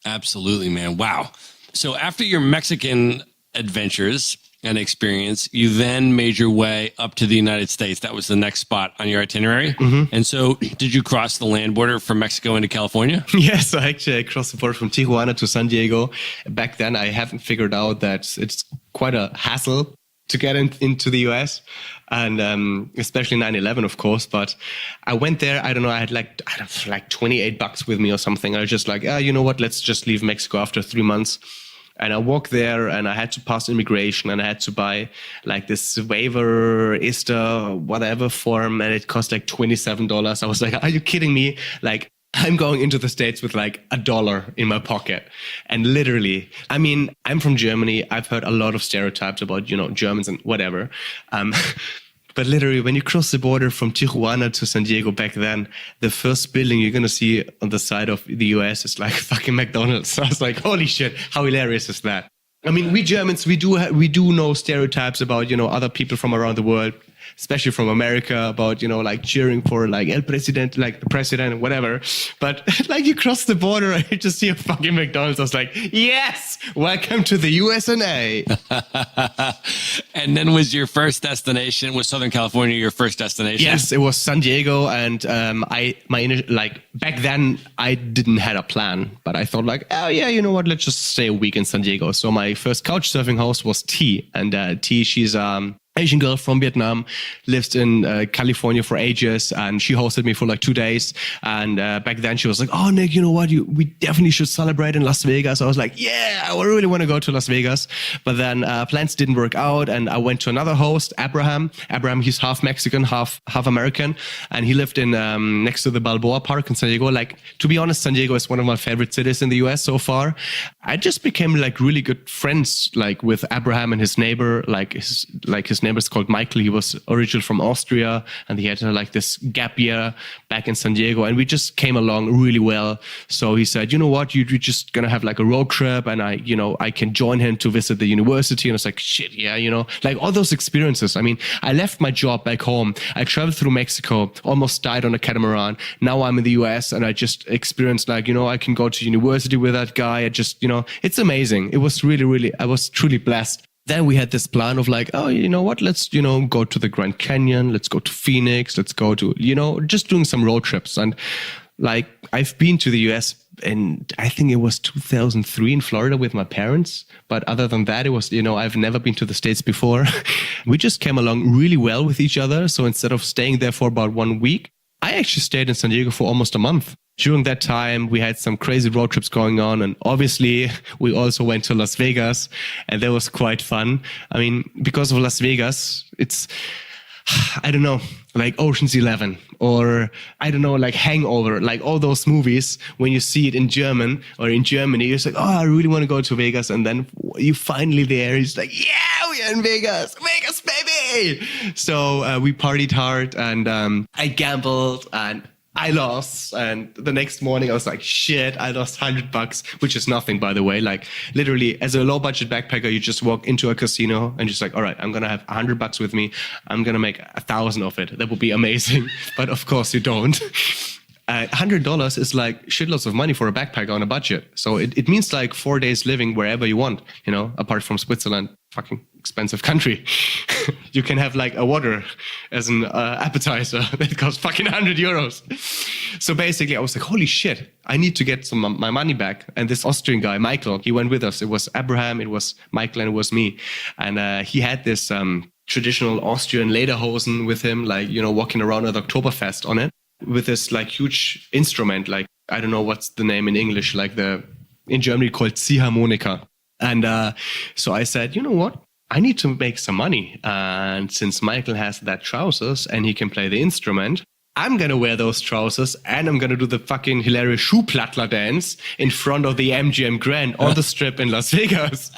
Absolutely, man. Wow. So after your Mexican adventures, and experience. You then made your way up to the United States. That was the next spot on your itinerary. And so did you cross the land border from Mexico into California? Yes, I actually crossed the border from Tijuana to San Diego. Back then, I haven't figured out that it's quite a hassle to get into the US, and especially 9/11, of course. But I went there. I don't know. I had like $28 with me or something. I was just like, you know what? Let's just leave Mexico after 3 months. And I walked there, and I had to pass immigration, and I had to buy like this waiver, ISTA, whatever form, and it cost like $27. I was like, are you kidding me? Like, I'm going into the States with like $1 in my pocket. And literally, I mean, I'm from Germany. I've heard a lot of stereotypes about, Germans and whatever. But literally, when you cross the border from Tijuana to San Diego back then, the first building you're going to see on the side of the US is like fucking McDonald's. So I was like, holy shit, how hilarious is that? I mean, we Germans, we do know stereotypes about, other people from around the world, especially from America, about, like cheering for like El Presidente, like the president and whatever. But like you cross the border and you just see a fucking McDonald's. I was like, yes, welcome to the USA. And then was was Southern California your first destination? Yes, it was San Diego. And back then I didn't had a plan, but I thought like, oh yeah, you know what? Let's just stay a week in San Diego. So my first couch surfing host was T, and T, she's Asian girl from Vietnam, lives in California for ages, and she hosted me for like 2 days. And back then she was like, oh, Nick, you know what? We definitely should celebrate in Las Vegas. I was like, yeah, I really want to go to Las Vegas. But then plans didn't work out, and I went to another host, Abraham. He's half Mexican, half American, and he lived in next to the Balboa Park in San Diego. Like, to be honest, San Diego is one of my favorite cities in the US so far. I just became like really good friends like with Abraham and his neighbor, his neighbor is called Michael. He was originally from Austria, and he had like this gap year back in San Diego, and we just came along really well. So he said, you know what, you're just gonna have like a road trip, and I can join him to visit the university. And I was like, shit, yeah, like all those experiences. I mean, I left my job back home. I traveled through Mexico, almost died on a catamaran. Now I'm in the US, and I just experienced like, I can go to university with that guy. I just, it's amazing. It was really, I was truly blessed. Then we had this plan of like, oh, you know what? Let's, go to the Grand Canyon. Let's go to Phoenix. Let's go to, just doing some road trips. And like, I've been to the US, and I think it was 2003 in Florida with my parents. But other than that, it was, I've never been to the States before. We just came along really well with each other. So instead of staying there for about 1 week, I actually stayed in San Diego for almost a month. During that time, we had some crazy road trips going on. And obviously, we also went to Las Vegas, and that was quite fun. I mean, because of Las Vegas, it's, I don't know, like Ocean's 11 or I don't know, like Hangover, like all those movies. When you see it in German or in Germany, you're just like, oh, I really want to go to Vegas. And then you finally there, it's like, yeah, we are in Vegas, Vegas, baby. So we partied hard, and I gambled, and I lost. And the next morning I was like, shit, I lost $100, which is nothing, by the way. Like literally as a low budget backpacker, you just walk into a casino and just like, all right, I'm going to have $100 with me. I'm going to make 1,000 of it. That would be amazing. But of course you don't. $100 is like shitloads of money for a backpacker on a budget. So it means like 4 days living wherever you want, apart from Switzerland, fucking expensive country. You can have like a water as an appetizer that costs fucking €100. So basically I was like, holy shit, I need to get some my money back. And this Austrian guy, Michael, he went with us. It was Abraham, it was Michael, and it was me. And he had this traditional Austrian lederhosen with him, like, walking around at Oktoberfest on it, with this like huge instrument, like, I don't know what's the name in English, like in Germany called Ziehharmonika. And so I said, you know what? I need to make some money. And since Michael has that trousers and he can play the instrument, I'm going to wear those trousers, and I'm going to do the fucking hilarious Schuhplattler dance in front of the MGM Grand on the Strip in Las Vegas.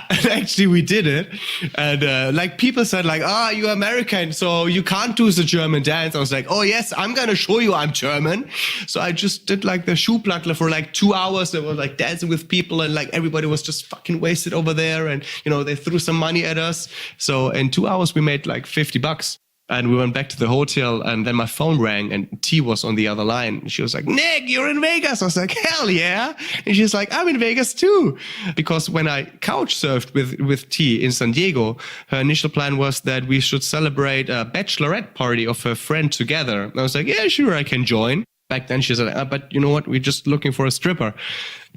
And actually we did it. And like people said like, you're American, so you can't do the German dance. I was like, oh yes, I'm going to show you I'm German. So I just did like the Schuhplattler for like 2 hours. They were like dancing with people, and like everybody was just fucking wasted over there. And, they threw some money at us. So in 2 hours we made like $50. And we went back to the hotel, and then my phone rang, and T was on the other line. She was like, Nick, you're in Vegas. I was like, hell yeah. And she's like, I'm in Vegas too. Because when I couch surfed with T in San Diego, her initial plan was that we should celebrate a bachelorette party of her friend together. And I was like, yeah, sure, I can join. Back then, she said, but you know what? We're just looking for a stripper.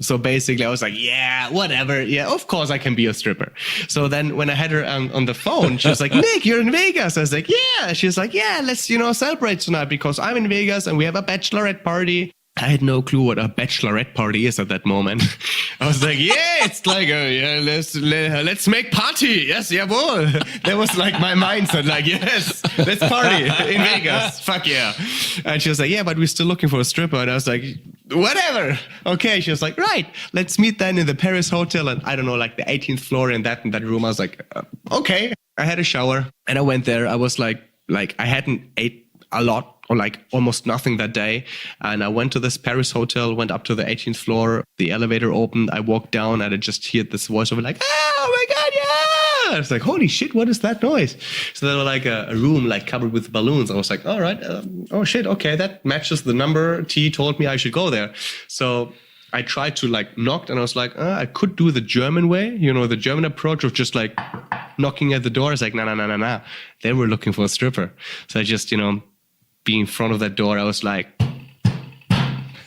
So basically, I was like, yeah, whatever. Yeah, of course I can be a stripper. So then when I had her on the phone, she was like, Nick, you're in Vegas. I was like, yeah. She was like, yeah, let's, celebrate tonight because I'm in Vegas and we have a bachelorette party. I had no clue what a bachelorette party is at that moment. I was like, yeah, it's like, let's make party. Yes, jawohl. That was like my mindset, like, yes, let's party in Vegas. Fuck yeah. And she was like, yeah, but we're still looking for a stripper. And I was like, whatever. Okay. She was like, right, let's meet then in the Paris hotel. And I don't know, like the 18th floor in that room. I was like, okay. I had a shower and I went there. I was like I hadn't ate a lot or like almost nothing that day. And I went to this Paris hotel, went up to the 18th floor. The elevator opened. I walked down and I just heard this voiceover like, oh my God, yeah. I was like, holy shit, what is that noise? So there was like a room like covered with balloons. I was like, all right. Oh shit. Okay. That matches the number T told me I should go there. So I tried to like knock and I was like, I could do the German way, the German approach of just like knocking at the door. It's like, no. They were looking for a stripper. So I just, being in front of that door, I was like,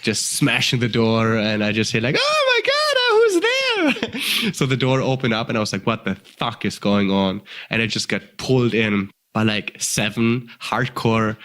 just smashing the door. And I just hit like, oh my God, who's there? So the door opened up and I was like, what the fuck is going on? And I just got pulled in by like 7 hardcore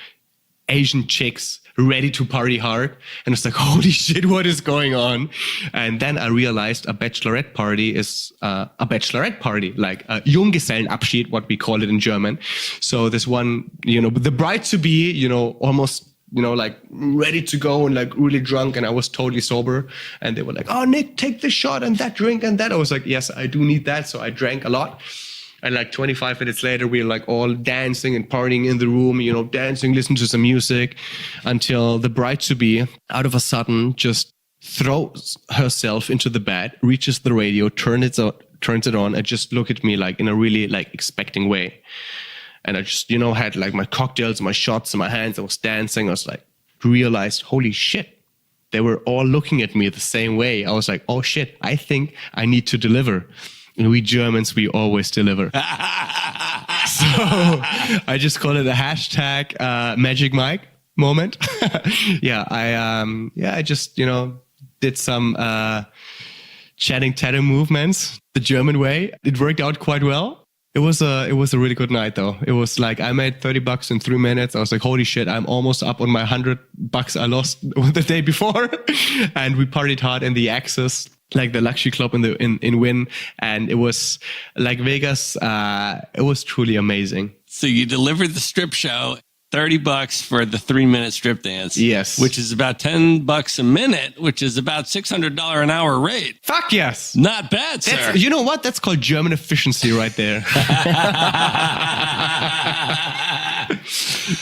Asian chicks ready to party hard. And it's like, holy shit, what is going on? And then I realized a bachelorette party is a bachelorette party, like a Junggesellenabschied, what we call it in German. So this one, the bride to be, almost, like ready to go and like really drunk. And I was totally sober. And they were like, oh, Nick, take this shot and that drink and that. I was like, yes, I do need that. So I drank a lot. And like 25 minutes later, we were like all dancing and partying in the room, dancing, listening to some music until the bride-to-be out of a sudden just throws herself into the bed, reaches the radio, turns it on and just look at me like in a really like expecting way. And I just, had like my cocktails, my shots in my hands. I was dancing. I was like, realized, holy shit. They were all looking at me the same way. I was like, oh shit, I think I need to deliver. And we Germans, we always deliver. So I just call it a hashtag Magic Mike moment. I just, did some Channing Tatum movements the German way. It worked out quite well. It was a really good night though. It was like I made $30 in 3 minutes. I was like, holy shit, I'm almost up on my $100 I lost the day before. And we partied hard in the Axis, like the luxury club in Wynn, and it was like Vegas. It was truly amazing. So you delivered the strip show, $30 for the 3-minute strip dance. Yes, which is about $10 a minute, which is about $600 an hour rate. Fuck yes, not bad, sir. You know what? That's called German efficiency right there.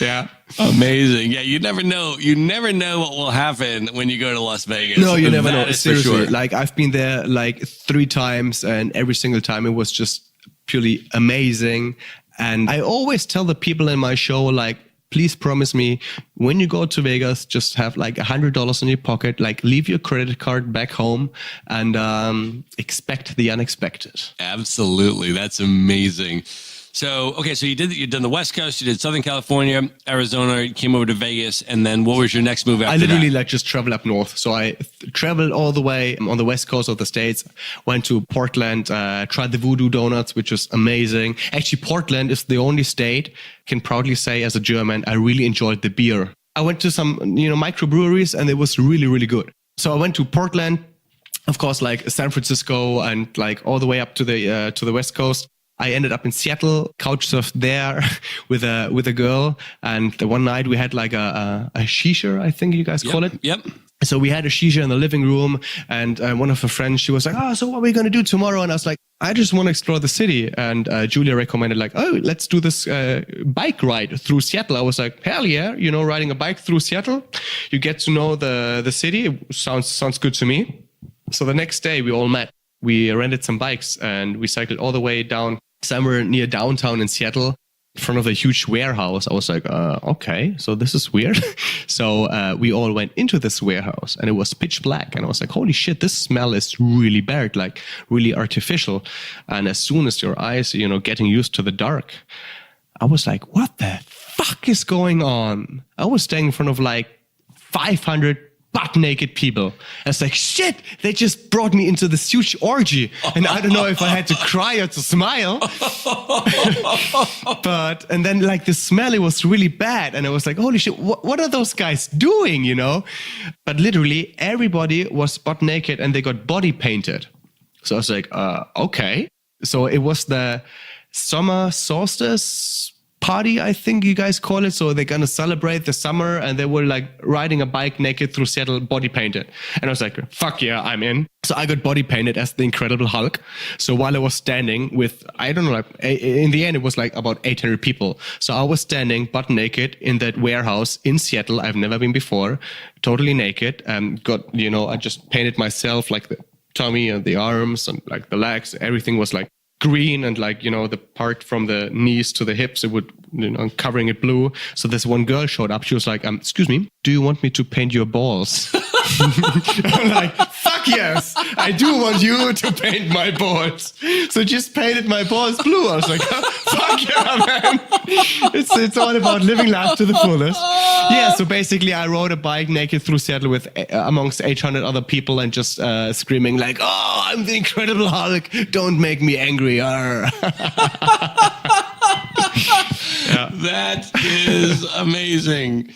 Yeah. Amazing. Yeah, you never know. You never know what will happen when you go to Las Vegas. No, you never know. Seriously. Sure. Like I've been there like 3 times and every single time it was just purely amazing. And I always tell the people in my show, like, please promise me when you go to Vegas, just have like $100 in your pocket, like leave your credit card back home and expect the unexpected. Absolutely. That's amazing. So, okay, so you've done the West Coast, you did Southern California, Arizona, you came over to Vegas, and then what was your next move after that? I literally just traveled up north. So I traveled all the way on the West Coast of the States, went to Portland, tried the Voodoo Donuts, which was amazing. Actually, Portland is the only state, can proudly say as a German, I really enjoyed the beer. I went to some, microbreweries and it was really, really good. So I went to Portland, of course, like San Francisco and like all the way up to the West Coast. I ended up in Seattle, couch surfed there with a girl. And the one night we had like a shisha, I think you guys call it. Yep. So we had a shisha in the living room and one of her friends, she was like, oh, so what are we going to do tomorrow? And I was like, I just want to explore the city. And Julia recommended like, oh, let's do this bike ride through Seattle. I was like, hell yeah, riding a bike through Seattle. You get to know the city. It sounds good to me. So the next day we all met. We rented some bikes and we cycled all the way down somewhere near downtown in Seattle. front of a huge warehouse. I was like, okay, so this is weird. So we all went into this warehouse and it was pitch black. And I was like, holy shit, this smell is really bad, like really artificial. And as soon as your eyes, getting used to the dark, I was like, what the fuck is going on? I was standing in front of like 500 butt naked people. I was like, shit, they just brought me into this huge orgy. And I don't know if I had to cry or to smile. And then like the smell, it was really bad. And I was like, holy shit, what are those guys doing, But literally everybody was butt naked and they got body painted. So I was like, okay. So it was the summer solstice party, I think you guys call it. So they're going to celebrate the summer and they were like riding a bike naked through Seattle, body painted. And I was like, fuck yeah, I'm in. So I got body painted as the Incredible Hulk. So while I was standing with, I don't know, like in the end, it was like about 800 people. So I was standing butt naked in that warehouse in Seattle. I've never been before, totally naked. And got, I just painted myself like the tummy and the arms and like the legs. Everything was like green and like, the part from the knees to the hips, it would, covering it blue. So this one girl showed up. She was like, excuse me, do you want me to paint your balls? I'm like, fuck yes, I do want you to paint my balls. So just painted my balls blue. I was like, fuck yeah, man. It's all about living life to the fullest. Yeah, so basically I rode a bike naked through Seattle with amongst 800 other people and just screaming like, oh, I'm the Incredible Hulk. Don't make me angry. Yeah. That is amazing.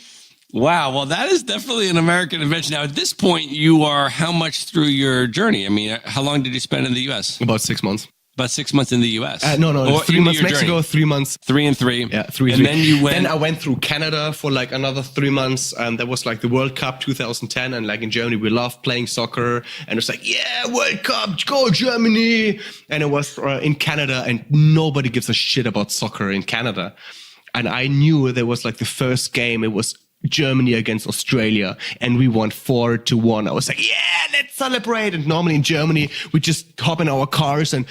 Wow. Well, that is definitely an American invention. Now, at this point, you are how much through your journey? I mean, how long did you spend in the U.S.? About 6 months. About 6 months in the U.S.? No, 3 months Mexico, journey. 3 months. 3 and 3. Yeah, 3 and 3. Then you went. Then I went through Canada for like another 3 months. And that was like the World Cup 2010. And like in Germany, we loved playing soccer. And it's like, yeah, World Cup, go Germany. And it was in Canada and nobody gives a shit about soccer in Canada. And I knew there was like the first game. It was Germany against Australia and we won 4-1. I was like, yeah, let's celebrate. And normally in Germany, we just hop in our cars and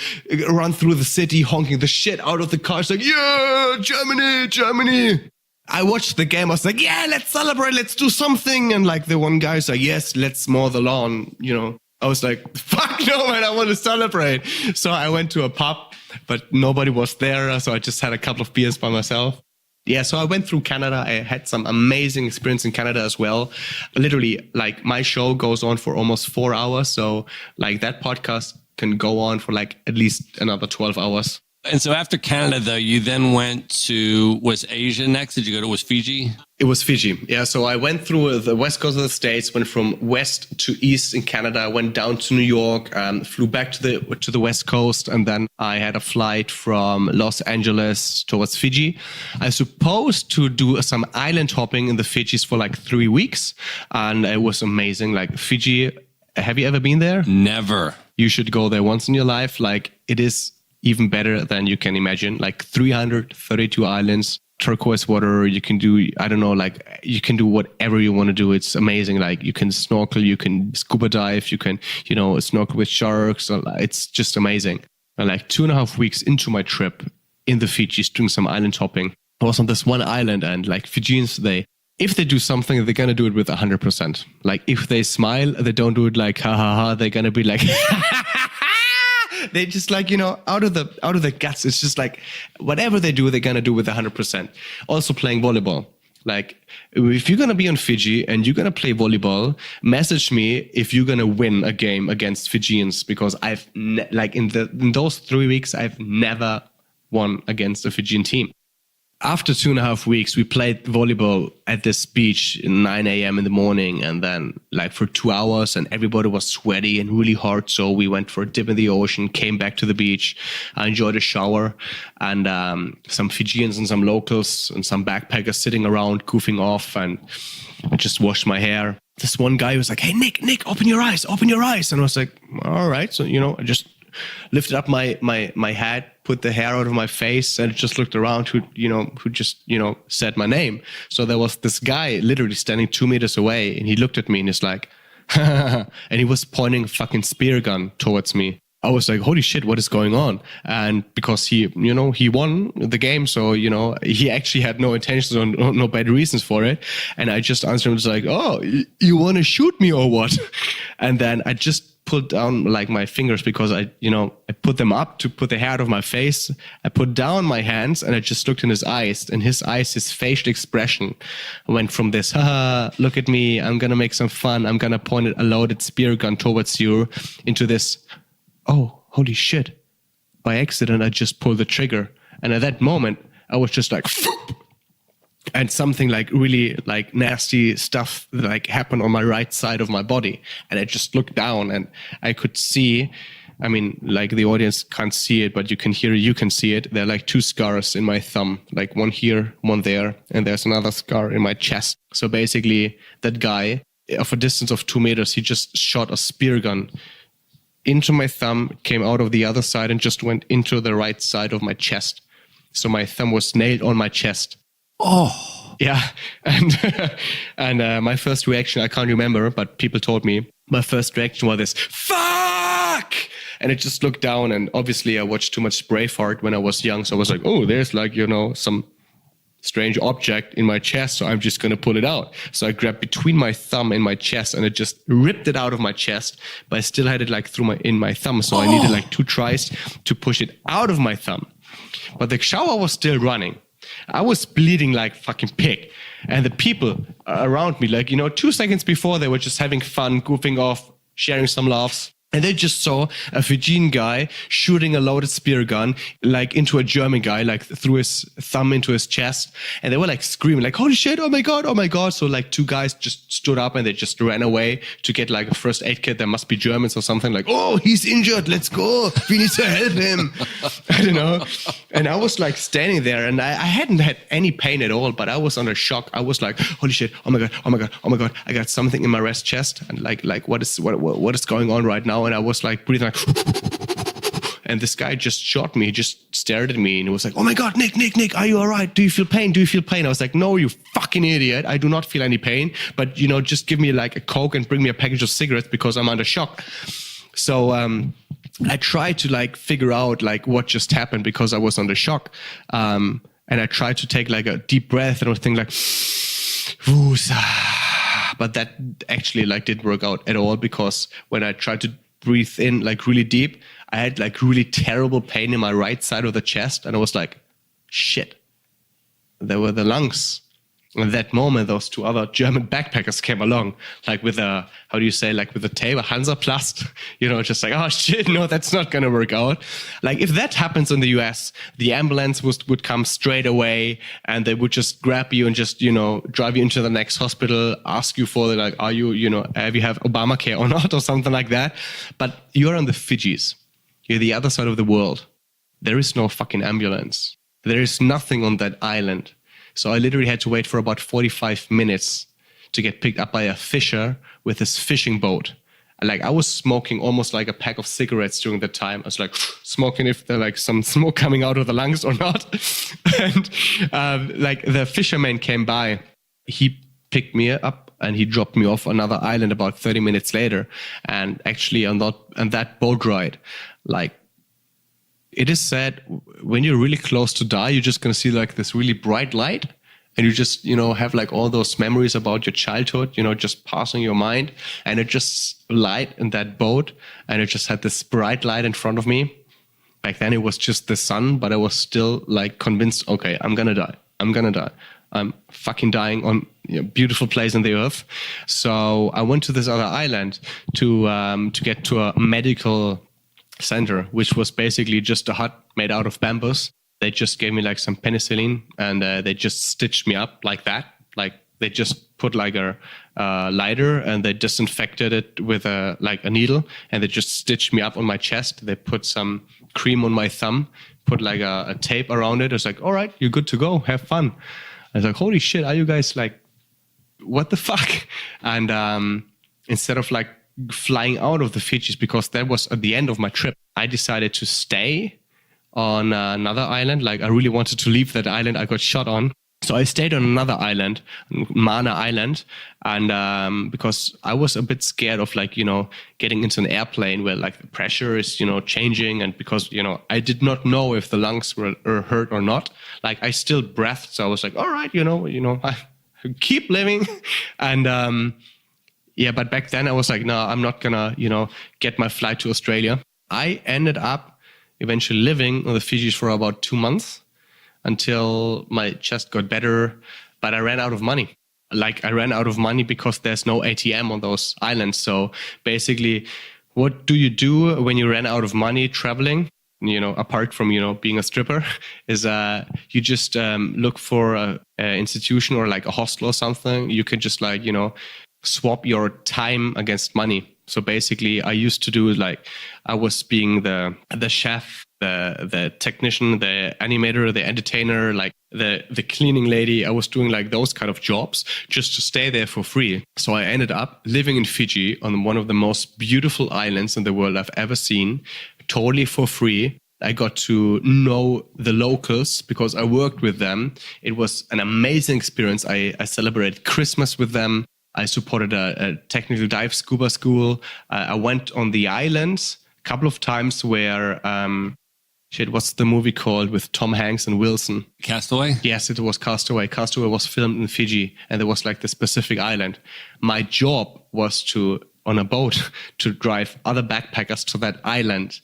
run through the city, honking the shit out of the cars. Like, yeah, Germany, Germany. I watched the game. I was like, yeah, let's celebrate. Let's do something. And like the one guy's like, yes, let's mow the lawn. I was like, fuck no, man, I want to celebrate. So I went to a pub, but nobody was there. So I just had a couple of beers by myself. Yeah, so I went through Canada. I had some amazing experience in Canada as well. Literally, like my show goes on for almost 4 hours. So like that podcast can go on for like at least another 12 hours. And so after Canada, though, you then went to, was Asia next? Did you go to, was Fiji? It was Fiji. Yeah. So I went through the west coast of the States, went from west to east in Canada, went down to New York, flew back to the west coast. And then I had a flight from Los Angeles towards Fiji. I was supposed to do some island hopping in the Fijis for like 3 weeks. And it was amazing. Like Fiji, have you ever been there? Never. You should go there once in your life. Like it is even better than you can imagine. Like 332 islands, turquoise water. You can do, I don't know, like you can do whatever you want to do. It's amazing. Like you can snorkel, you can scuba dive, you can, snorkel with sharks. It's just amazing. And like 2.5 weeks into my trip in the Fijis, doing some island hopping, I was on this one island and like Fijians, if they do something, they're going to do it with 100%. Like if they smile, they don't do it like, ha ha ha. They're going to be like, they just like, out of the guts. It's just like whatever they do, they're going to do with 100%. Also playing volleyball. Like if you're going to be on Fiji and you're going to play volleyball, message me if you're going to win a game against Fijians, because I've in those 3 weeks, I've never won against a Fijian team. After 2.5 weeks, we played volleyball at this beach at 9 a.m. in the morning, and then like for 2 hours, and everybody was sweaty and really hot. So we went for a dip in the ocean, came back to the beach. I enjoyed a shower, and some Fijians and some locals and some backpackers sitting around goofing off, and I just washed my hair. This one guy was like, "Hey, Nick, open your eyes. And I was like, all right. So, I just lifted up my head, put the hair out of my face, and just looked around who just said my name. So there was this guy literally standing 2 meters away, and he looked at me and he's like, and he was pointing a fucking spear gun towards me. I was like, holy shit, what is going on? And because he won the game. So, he actually had no intentions or no bad reasons for it. And I just answered him, was like, oh, you want to shoot me or what? And then I just pulled down like my fingers because I put them up to put the hair out of my face. I put down my hands and I just looked in his eyes, and his facial expression went from this, haha, look at me, I'm going to make some fun, I'm going to point a loaded spear gun towards you, into this, oh, holy shit. By accident, I just pulled the trigger. And at that moment, I was just like, and something like really like nasty stuff like happened on my right side of my body. And I just looked down and I could see, I mean, like the audience can't see it, but you can see it. There are like 2 scars in my thumb, like one here, one there. And there's another scar in my chest. So basically that guy, of a distance of 2 meters, he just shot a spear gun into my thumb, came out of the other side and just went into the right side of my chest. So my thumb was nailed on my chest. Oh. Yeah. And my first reaction, I can't remember, but people told me, my first reaction was this, fuck! And I just looked down, and obviously I watched too much Braveheart when I was young. So I was like, oh, there's like, some strange object in my chest, so I'm just going to pull it out. So I grabbed between my thumb and my chest, and I just ripped it out of my chest, but I still had it like in my thumb. So I needed like 2 tries to push it out of my thumb. But the shower was still running. I was bleeding like fucking pig. And the people around me, like, 2 seconds before, they were just having fun, goofing off, sharing some laughs. And they just saw a Fijian guy shooting a loaded spear gun, like into a German guy, like through his thumb into his chest. And they were like screaming, like, holy shit, oh my God, oh my God. So like 2 guys just stood up and they just ran away to get like a first aid kit. There must be Germans or something, like, oh, he's injured. Let's go. We need to help him. I don't know. And I was like standing there, and I hadn't had any pain at all, but I was under shock. I was like, holy shit, oh my God, oh my God, oh my God. I got something in my rest chest. And like what is going on right now? And I was like breathing like, and this guy just shot me. He just stared at me and he was like, oh my God, Nick, are you all right? Do you feel pain? I was like, no, you fucking idiot. I do not feel any pain, but just give me like a Coke and bring me a package of cigarettes because I'm under shock. So, I tried to like figure out like what just happened because I was under shock. And I tried to take like a deep breath and I was thinking like, but that actually like didn't work out at all, because when I tried to breathe in like really deep, I had like really terrible pain in my right side of the chest. And I was like, shit, there were the lungs. And at that moment, those 2 other German backpackers came along, like with a, how do you say, like with a tape, a Hansaplast, just like, oh shit, no, that's not going to work out. Like if that happens in the US, the ambulance would come straight away and they would just grab you and just, drive you into the next hospital, ask you for like, have you have Obamacare or not, or something like that. But you're on the Fijis. You're the other side of the world. There is no fucking ambulance. There is nothing on that island. So I literally had to wait for about 45 minutes to get picked up by a fisher with his fishing boat. Like I was smoking almost like a pack of cigarettes during that time. I was like smoking if there's like some smoke coming out of the lungs or not. And like the fisherman came by, he picked me up and he dropped me off another island about 30 minutes later. And actually on that boat ride, like, it is said when you're really close to die, you're just going to see like this really bright light, and you just, have like all those memories about your childhood, just passing your mind, and it just light in that boat, and it just had this bright light in front of me. Back then it was just the sun, but I was still like convinced, okay, I'm going to die. I'm fucking dying on a beautiful place on the earth. So I went to this other island to get to a medical center, which was basically just a hut made out of bamboos. They just gave me like some penicillin and they just stitched me up like that. Like they just put like a lighter and they disinfected it with a needle, and they just stitched me up on my chest. They put some cream on my thumb, put like a tape around it. It's like, all right, you're good to go. Have fun. I was like, holy shit, are you guys like, what the fuck? And instead of like flying out of the Fijis, because that was at the end of my trip, I decided to stay on another island. Like I really wanted to leave that island I got shot on. So I stayed on another island, Mana Island, and because I was a bit scared of like, getting into an airplane where like the pressure is, changing, and because, I did not know if the lungs were hurt or not. Like I still breathed, so I was like, all right, I keep living, and but back then I was like, no, I'm not gonna, get my flight to Australia. I ended up eventually living on the Fijis for about 2 months, until my chest got better, but I ran out of money. Like I ran out of money because there's no ATM on those islands. So basically, what do you do when you ran out of money traveling? Apart from, being a stripper, is you just look for a institution or like a hostel or something. You can just like, swap your time against money. So basically, I used to do like, I was being the chef, the technician, the animator, the entertainer, like the cleaning lady. I was doing like those kind of jobs just to stay there for free. So I ended up living in Fiji on one of the most beautiful islands in the world I've ever seen, totally for free. I got to know the locals because I worked with them. It was an amazing experience. I celebrated Christmas with them. I supported a technical dive scuba school. I went on the islands a couple of times where, what's the movie called with Tom Hanks and Wilson? Castaway? Yes, it was Castaway. Castaway was filmed in Fiji, and there was like the specific island. My job was on a boat, to drive other backpackers to that island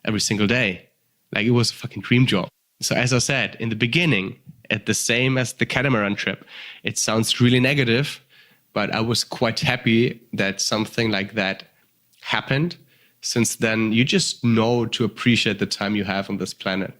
every single day. Like it was a fucking dream job. So as I said, in the beginning, at the same as the catamaran trip, it sounds really negative, but I was quite happy that something like that happened. Since then, you just know to appreciate the time you have on this planet.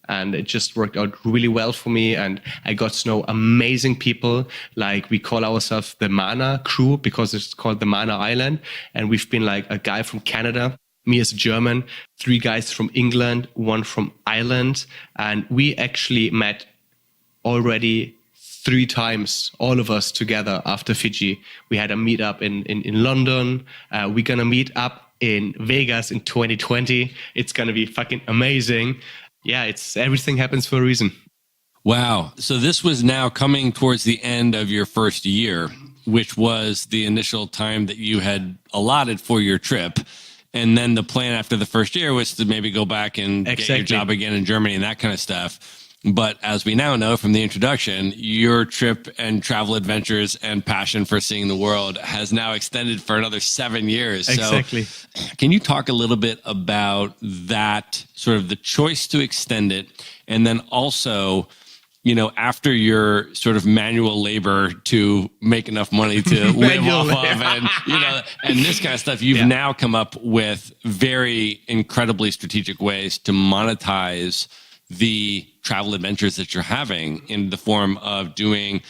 And it just worked out really well for me. And I got to know amazing people. Like we call ourselves the Mana crew because it's called the Mana Island. And we've been like a guy from Canada, me as a German, 3 guys from England, 1 from Ireland. And we actually met already 3 times, all of us together after Fiji. We had a meetup in London. We're going to meet up in Vegas in 2020. It's going to be fucking amazing. Yeah, everything happens for a reason. Wow. So this was now coming towards the end of your first year, which was the initial time that you had allotted for your trip. And then the plan after the first year was to maybe go back and get your job again in Germany and that kind of stuff. But as we now know from the introduction, your trip and travel adventures and passion for seeing the world has now extended for another 7 years. Exactly. So can you talk a little bit about that, sort of the choice to extend it, and then also, after your sort of manual labor to make enough money to live off of, and and this kind of stuff, you've now come up with very incredibly strategic ways to monetize the travel adventures that you're having in the form of doing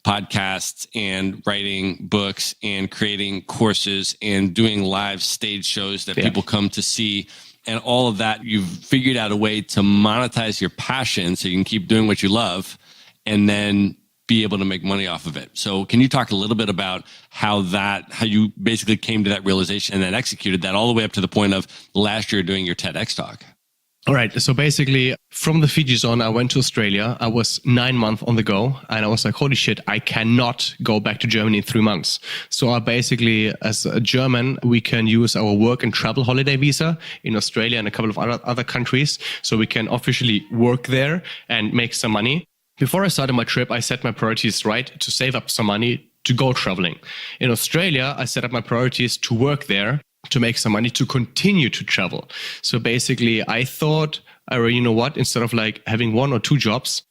podcasts and writing books and creating courses and doing live stage shows that people come to see. And all of that, you've figured out a way to monetize your passion so you can keep doing what you love and then be able to make money off of it. So can you talk a little bit about how you basically came to that realization and then executed that all the way up to the point of last year doing your TEDx talk? All right. So basically, from the Fijis on, I went to Australia. I was 9 months on the go. And I was like, holy shit, I cannot go back to Germany in 3 months. So I basically, as a German, we can use our work and travel holiday visa in Australia and a couple of other countries. So we can officially work there and make some money. Before I started my trip, I set my priorities right to save up some money to go traveling. In Australia, I set up my priorities to work there, to make some money, to continue to travel. So basically, I thought, instead of like having 1 or 2 jobs,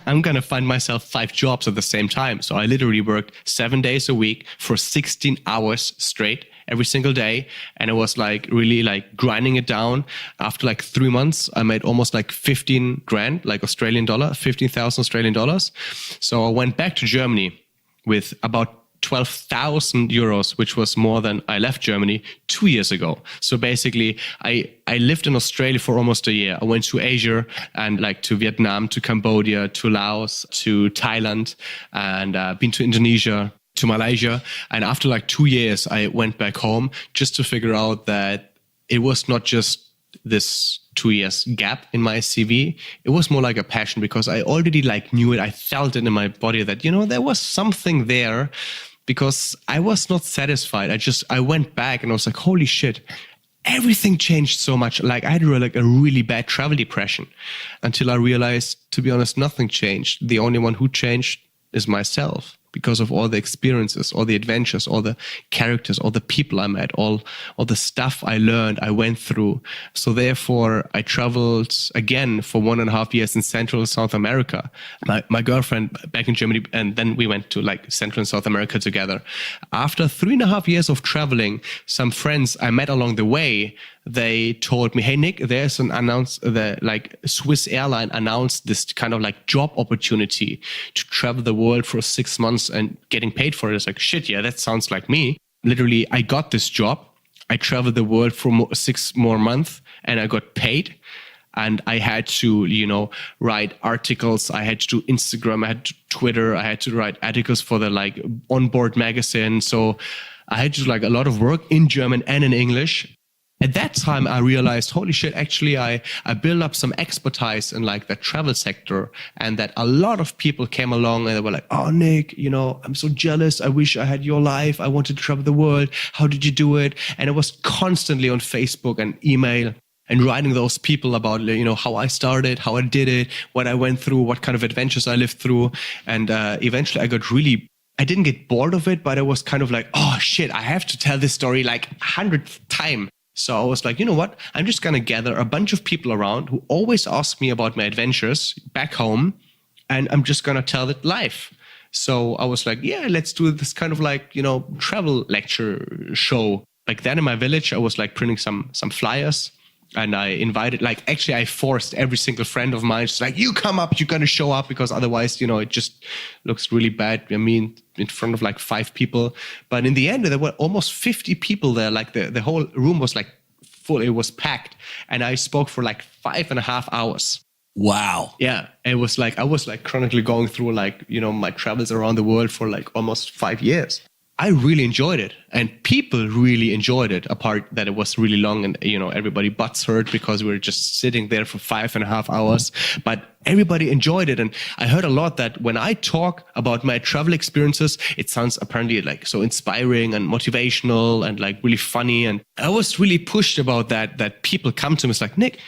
I'm going to find myself 5 jobs at the same time. So I literally worked 7 days a week for 16 hours straight every single day. And it was like really like grinding it down. After like 3 months, I made almost like 15 grand, like 15,000 Australian dollars. So I went back to Germany with about 12,000 euros, which was more than I left Germany 2 years ago. So basically, I lived in Australia for almost a year. I went to Asia and like to Vietnam, to Cambodia, to Laos, to Thailand, and been to Indonesia, to Malaysia. And after like 2 years, I went back home just to figure out that it was not just this 2 years gap in my CV. It was more like a passion because I already like knew it. I felt it in my body that, there was something there because I was not satisfied. I went back and I was like, holy shit, everything changed so much. Like I had a really bad travel depression until I realized, to be honest, nothing changed. The only one who changed is myself. Because of all the experiences, all the adventures, all the characters, all the people I met, all the stuff I learned, I went through. So therefore, I traveled again for 1.5 years in Central and South America. My girlfriend back in Germany, and then we went to like Central and South America together. After 3.5 years of traveling, some friends I met along the way, they told me, hey, Nick, there's the Swiss airline announced this kind of like job opportunity to travel the world for 6 months and getting paid for it. It's like, shit, yeah, that sounds like me. Literally, I got this job. I traveled the world for 6 more months and I got paid. And I had to, write articles. I had to do Instagram. I had to Twitter. I had to write articles for the like onboard magazine. So I had to do like a lot of work in German and in English. At that time, I realized, holy shit, actually, I built up some expertise in like the travel sector, and that a lot of people came along and they were like, oh, Nick, I'm so jealous. I wish I had your life. I wanted to travel the world. How did you do it? And it was constantly on Facebook and email and writing those people about, how I started, how I did it, what I went through, what kind of adventures I lived through. And eventually I didn't get bored of it, but I was kind of like, oh, shit, I have to tell this story like 100th time. So I was like, you know what? I'm just going to gather a bunch of people around who always ask me about my adventures back home, and I'm just going to tell it live. So I was like, yeah, let's do this kind of like, travel lecture show. Like then in my village, I was like printing some flyers, and I invited, I forced every single friend of mine, just like, you come up, you're going to show up, because otherwise, it just looks really bad. I mean, in front of like 5 people. But in the end, there were almost 50 people there. Like the whole room was like full. It was packed. And I spoke for like 5.5 hours. Wow. Yeah. It was like, I was like chronically going through like, my travels around the world for like almost 5 years. I really enjoyed it, and people really enjoyed it, apart that it was really long and, everybody butts hurt because we were just sitting there for 5.5 hours, but everybody enjoyed it. And I heard a lot that when I talk about my travel experiences, it sounds apparently like so inspiring and motivational and like really funny. And I was really pushed about that people come to me. It's like, Nick,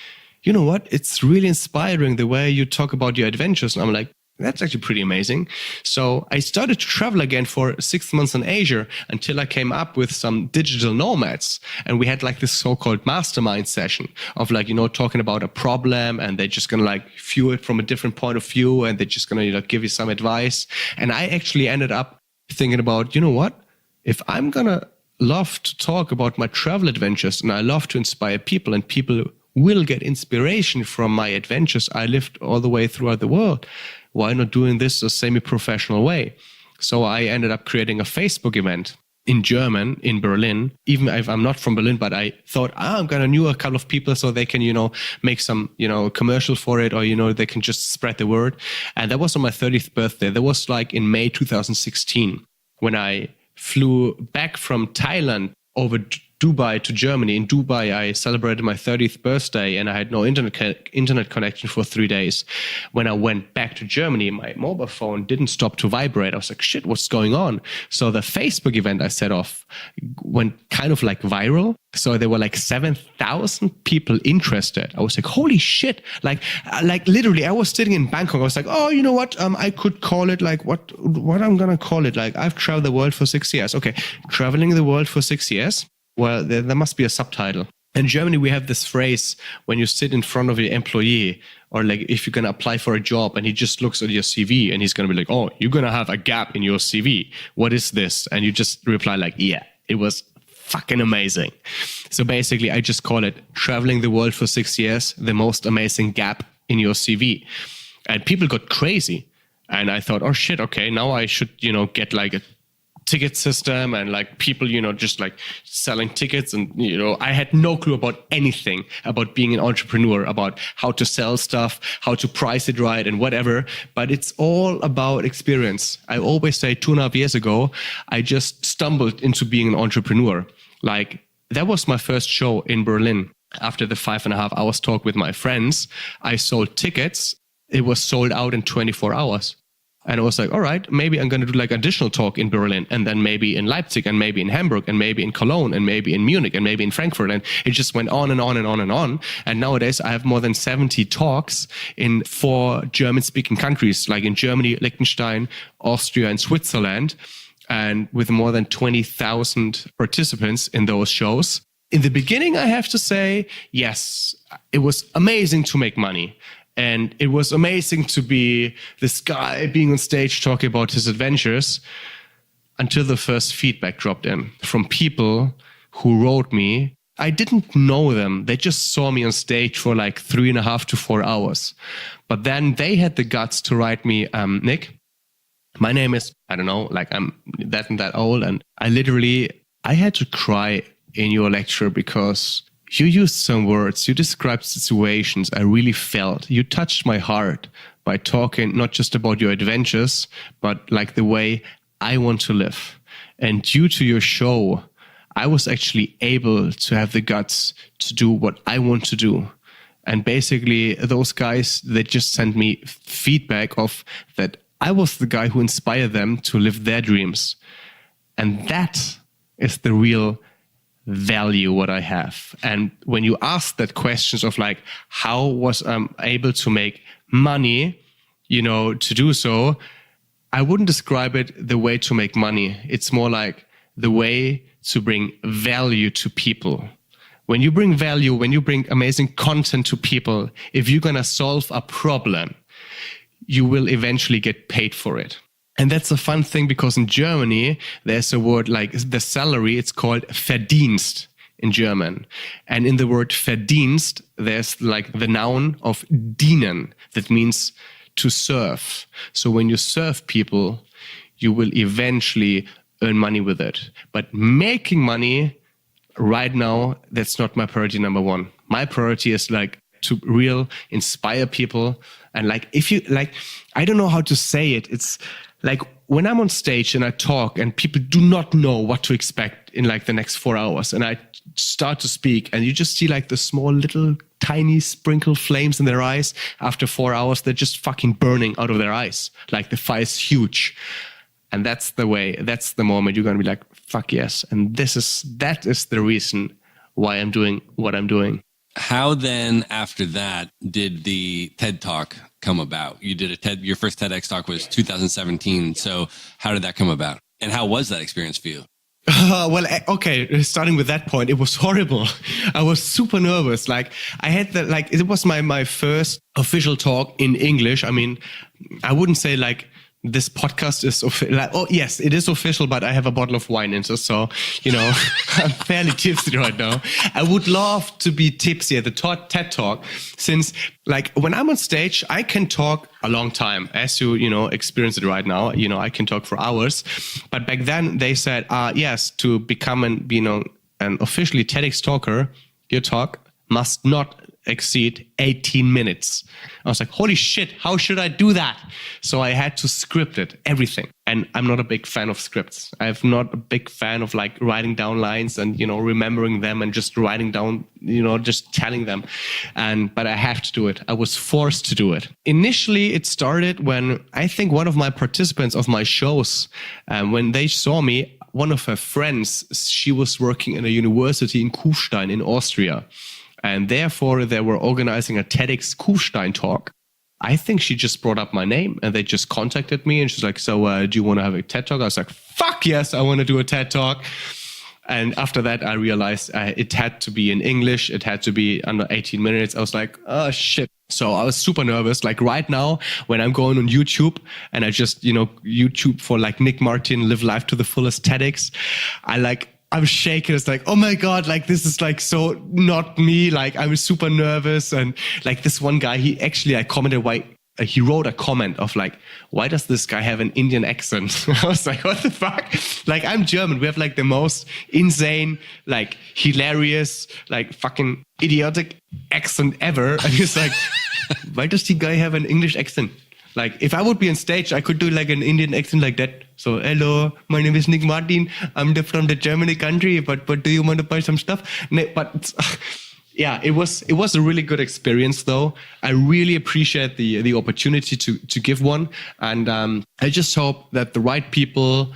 you know what? It's really inspiring the way you talk about your adventures. And I'm like, that's actually pretty amazing. So I started to travel again for 6 months in Asia until I came up with some digital nomads. And we had like this so-called mastermind session of like, talking about a problem, and they're just going to like view it from a different point of view, and they're just going to give you some advice. And I actually ended up thinking about, you know what? If I'm going to love to talk about my travel adventures, and I love to inspire people, and people will get inspiration from my adventures I lived all the way throughout the world, why not doing this a semi-professional way? So I ended up creating a Facebook event in German, in Berlin. Even if I'm not from Berlin, but I thought, I'm going to know a couple of people so they can, make some, commercial for it, or, they can just spread the word. And that was on my 30th birthday. That was like in May 2016, when I flew back from Thailand over Dubai to Germany. In Dubai, I celebrated my 30th birthday, and I had no internet connection for 3 days. When I went back to Germany, my mobile phone didn't stop to vibrate. I was like, shit, what's going on? So the Facebook event I set off went kind of like viral. So there were like 7,000 people interested. I was like, holy shit. Like literally, I was sitting in Bangkok. I was like, oh, you know what? I could call it like what I'm going to call it. Like, I've traveled the world for 6 years. Okay. Traveling the world for 6 years. Well, there must be a subtitle. In Germany, we have this phrase when you sit in front of your employee, or like if you're going to apply for a job and he just looks at your CV and he's going to be like, oh, you're going to have a gap in your CV. What is this? And you just reply like, yeah, it was fucking amazing. So basically, I just call it traveling the world for 6 years, the most amazing gap in your CV. And people got crazy. And I thought, oh shit, okay, now I should, get like a ticket system and like people, just like selling tickets. And, I had no clue about anything about being an entrepreneur, about how to sell stuff, how to price it right and whatever. But it's all about experience. I always say 2.5 years ago, I just stumbled into being an entrepreneur. Like that was my first show in Berlin. after the 5.5 hours talk with my friends, I sold tickets. It was sold out in 24 hours. And I was like, all right, maybe I'm going to do like additional talk in Berlin, and then maybe in Leipzig, and maybe in Hamburg, and maybe in Cologne, and maybe in Munich, and maybe in Frankfurt. And it just went on and on and on and on. And nowadays I have more than 70 talks in 4 German-speaking countries, like in Germany, Liechtenstein, Austria, and Switzerland, and with more than 20,000 participants in those shows. In the beginning, I have to say, yes, it was amazing to make money. And it was amazing to be this guy being on stage talking about his adventures, until the first feedback dropped in from people who wrote me. I didn't know them. They just saw me on stage for like 3.5 to 4 hours. But then they had the guts to write me, Nick, my name is, I don't know, like I'm that and that old. And I had to cry in your lecture because you used some words, you described situations I really felt. You touched my heart by talking not just about your adventures, but like the way I want to live. And due to your show, I was actually able to have the guts to do what I want to do. And basically those guys, they just sent me feedback of that I was the guy who inspired them to live their dreams. And that is the real value what I have. And when you ask that questions of like, how was I able to make money, to do so, I wouldn't describe it the way to make money. It's more like the way to bring value to people. When you bring value, when you bring amazing content to people, if you're going to solve a problem, you will eventually get paid for it. And that's a fun thing because in Germany, there's a word like the salary, it's called Verdienst in German. And in the word Verdienst, there's like the noun of dienen. That means to serve. So when you serve people, you will eventually earn money with it. But making money right now, that's not my priority number one. My priority is like to inspire people. And like, I don't know how to say it. It's like when I'm on stage and I talk and people do not know what to expect in like the next 4 hours, and I start to speak and you just see like the small little tiny sprinkle flames in their eyes. After 4 hours, they're just fucking burning out of their eyes. Like the fire's huge. And that's the moment you're going to be like, fuck yes. And that is the reason why I'm doing what I'm doing. How then, after that, did the TED Talk come about? You did your first TEDx talk was 2017. So how did that come about? And how was that experience for you? Well, okay, starting with that point, it was horrible. I was super nervous. Like I had it was my first official talk in English. I mean, I wouldn't say like this podcast is oh yes, it is official, but I have a bottle of wine in it, so I'm fairly tipsy right now. I would love to be tipsy at the TED Talk, since like when I'm on stage, I can talk a long time, as you experience it right now. I can talk for hours, but back then they said, yes, to become an officially TEDx talker, your talk must not exceed 18 minutes. I was like, holy shit, how should I do that? So I had to script it, everything. And I'm not a big fan of scripts. I'm not a big fan of like writing down lines and, remembering them and just writing down, just telling them. But I have to do it. I was forced to do it. Initially, it started when I think one of my participants of my shows, when they saw me, one of her friends, she was working in a university in Kufstein in Austria. And therefore, they were organizing a TEDx Kufstein talk. I think she just brought up my name and they just contacted me and she's like, so do you want to have a TED Talk? I was like, fuck yes, I want to do a TED Talk. And after that, I realized it had to be in English. It had to be under 18 minutes. I was like, oh, shit. So I was super nervous. Like right now, when I'm going on YouTube and I just, YouTube for like Nick Martin, Live Life to the Fullest TEDx, I'm shaking. It's like, oh my God, like this is like so not me. Like I was super nervous. And like this one guy, I commented why he wrote a comment of like, why does this guy have an Indian accent? I was like, what the fuck? Like I'm German. We have like the most insane, like hilarious, like fucking idiotic accent ever. And he's like, why does the guy have an English accent? Like, if I would be on stage, I could do like an Indian accent like that. So, hello, my name is Nick Martin. I'm from the Germany country, but do you want to buy some stuff? No, but Yeah, it was a really good experience though. I really appreciate the opportunity to give one, and I just hope that the right people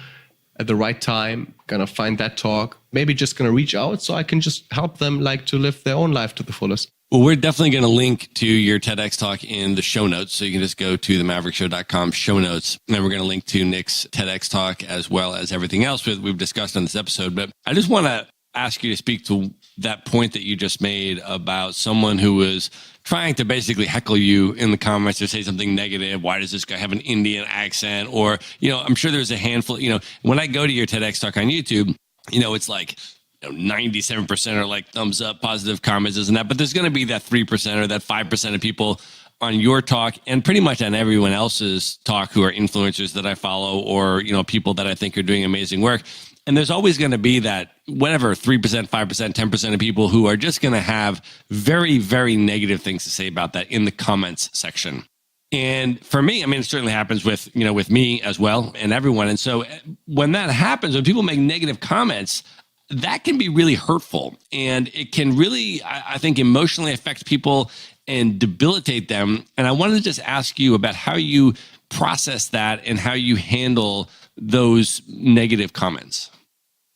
at the right time gonna find that talk. Maybe just gonna reach out so I can just help them like to live their own life to the fullest. Well, we're definitely going to link to your TEDx talk in the show notes. So you can just go to the maverickshow.com show notes. And then we're going to link to Nick's TEDx talk as well as everything else we've discussed on this episode. But I just want to ask you to speak to that point that you just made about someone who was trying to basically heckle you in the comments or say something negative. Why does this guy have an Indian accent? Or, I'm sure there's a handful, when I go to your TEDx talk on YouTube, it's like, 97% are like thumbs up, positive comments, isn't that? But there's going to be that 3% or that 5% of people on your talk and pretty much on everyone else's talk who are influencers that I follow or, people that I think are doing amazing work. And there's always going to be that whatever 3%, 5%, 10% of people who are just going to have very, very negative things to say about that in the comments section. And for me, it certainly happens with me as well and everyone. And so when that happens, when people make negative comments, that can be really hurtful, and it can really, I think, emotionally affect people and debilitate them. And I wanted to just ask you about how you process that and how you handle those negative comments.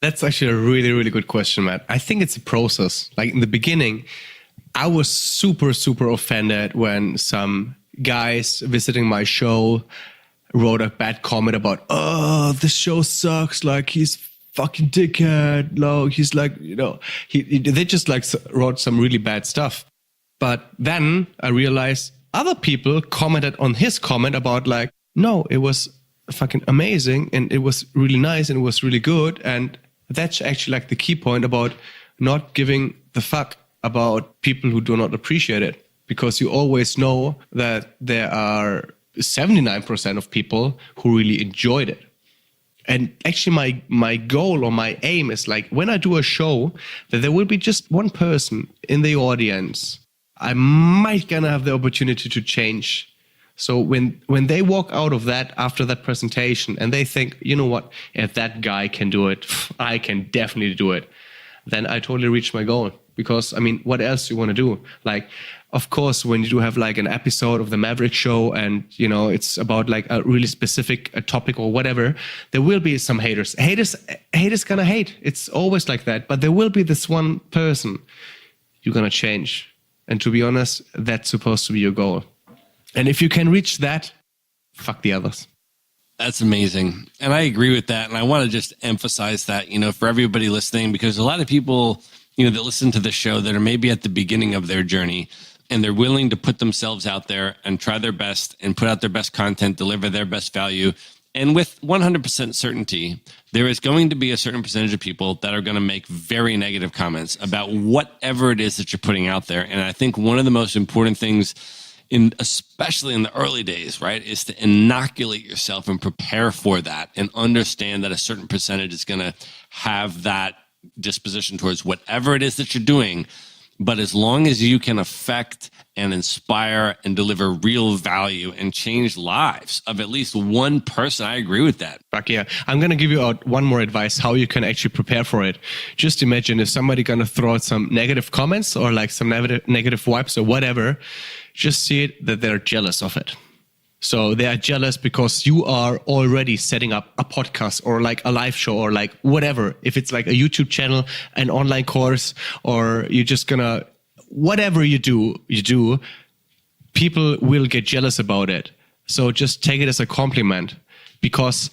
That's actually a really, really good question, Matt. I think it's a process. Like in the beginning, I was super, super offended when some guys visiting my show wrote a bad comment about, oh, this show sucks. Like he's fucking dickhead. No, he's like, they just like wrote some really bad stuff. But then I realized other people commented on his comment about like, no, it was fucking amazing and it was really nice and it was really good. And that's actually like the key point about not giving the fuck about people who do not appreciate it, because you always know that there are 79% of people who really enjoyed it. And actually my goal or my aim is like when I do a show that there will be just one person in the audience, I might gonna have the opportunity to change. So when they walk out of that after that presentation and they think, you know what, if that guy can do it, I can definitely do it, then I totally reached my goal. Because what else do you want to do? Like, of course, when you do have like an episode of the Maverick show and, it's about like a really specific topic or whatever, there will be some haters. Haters gonna hate. It's always like that. But there will be this one person you're gonna change. And to be honest, that's supposed to be your goal. And if you can reach that, fuck the others. That's amazing. And I agree with that. And I want to just emphasize that, for everybody listening, because a lot of people, that listen to this show that are maybe at the beginning of their journey and they're willing to put themselves out there and try their best and put out their best content, deliver their best value. And with 100% certainty, there is going to be a certain percentage of people that are going to make very negative comments about whatever it is that you're putting out there. And I think one of the most important things, especially in the early days, right, is to inoculate yourself and prepare for that and understand that a certain percentage is going to have that disposition towards whatever it is that you're doing. But as long as you can affect and inspire and deliver real value and change lives of at least one person, I agree with that. Fuck yeah. I'm going to give you out one more advice how you can actually prepare for it. Just imagine if somebody going to throw out some negative comments or like some negative vibes or whatever, just see it that they're jealous of it. So they are jealous because you are already setting up a podcast or like a live show or like whatever. If it's like a YouTube channel, an online course, or you're just gonna, whatever you do, people will get jealous about it. So just take it as a compliment, because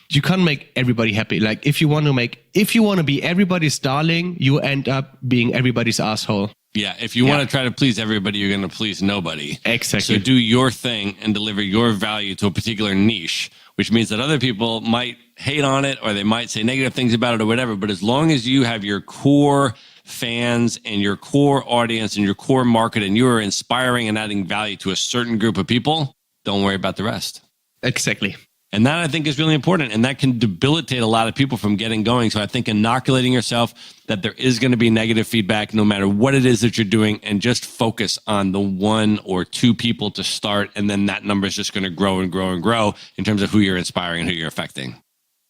you can't make everybody happy. Like if you want to be everybody's darling, you end up being everybody's asshole. Yeah, if you want to try to please everybody, you're going to please nobody. Exactly. So do your thing and deliver your value to a particular niche, which means that other people might hate on it or they might say negative things about it or whatever. But as long as you have your core fans and your core audience and your core market and you are inspiring and adding value to a certain group of people, don't worry about the rest. Exactly. And that, I think, is really important. And that can debilitate a lot of people from getting going. So I think inoculating yourself that there is going to be negative feedback no matter what it is that you're doing, and just focus on the one or two people to start. And then that number is just going to grow and grow and grow in terms of who you're inspiring and who you're affecting.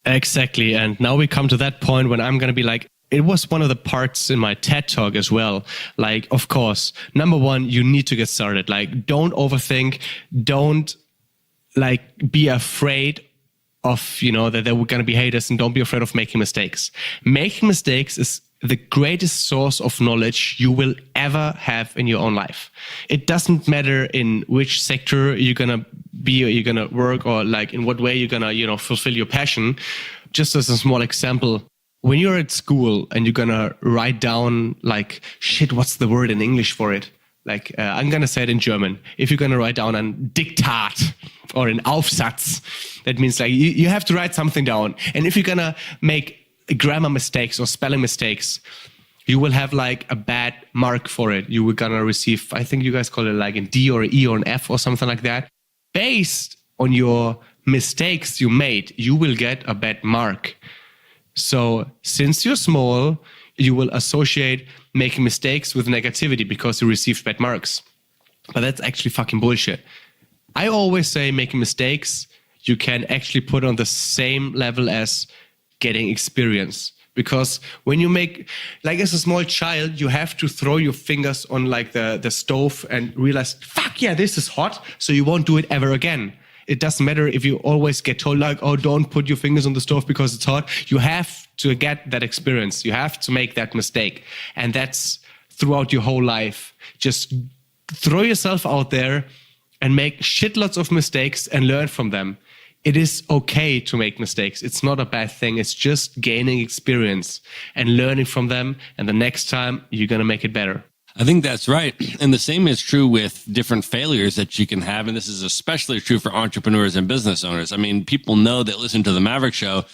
Exactly. And now we come to that point when I'm going to be like, it was one of the parts in my TED talk as well. Like, of course, number one, you need to get started. Like, don't overthink. Don't like be afraid of, that there were going to be haters, and don't be afraid of making mistakes. Making mistakes is the greatest source of knowledge you will ever have in your own life. It doesn't matter in which sector you're going to be, or you're going to work, or like in what way you're going to, fulfill your passion. Just as a small example, when you're at school and you're going to write down like, shit, what's the word in English for it? Like, I'm going to say it in German. If you're going to write down an Diktat or an Aufsatz, that means like you have to write something down. And if you're going to make grammar mistakes or spelling mistakes, you will have like a bad mark for it. You were going to receive, I think you guys call it like a D or an E or an F or something like that. Based on your mistakes you made, you will get a bad mark. So since you're small, you will associate making mistakes with negativity because you received bad marks. But that's actually fucking bullshit. I always say making mistakes, you can actually put on the same level as getting experience. Because when you make, like as a small child, you have to throw your fingers on like the stove and realize, fuck yeah, this is hot. So you won't do it ever again. It doesn't matter if you always get told like, oh, don't put your fingers on the stove because it's hot. You have to get that experience. You have to make that mistake. And that's throughout your whole life. Just throw yourself out there and make shitloads of mistakes and learn from them. It is okay to make mistakes. It's not a bad thing. It's just gaining experience and learning from them. And the next time you're going to make it better. I think that's right. And the same is true with different failures that you can have. And this is especially true for entrepreneurs and business owners. I mean, people know that listen to the Maverick Show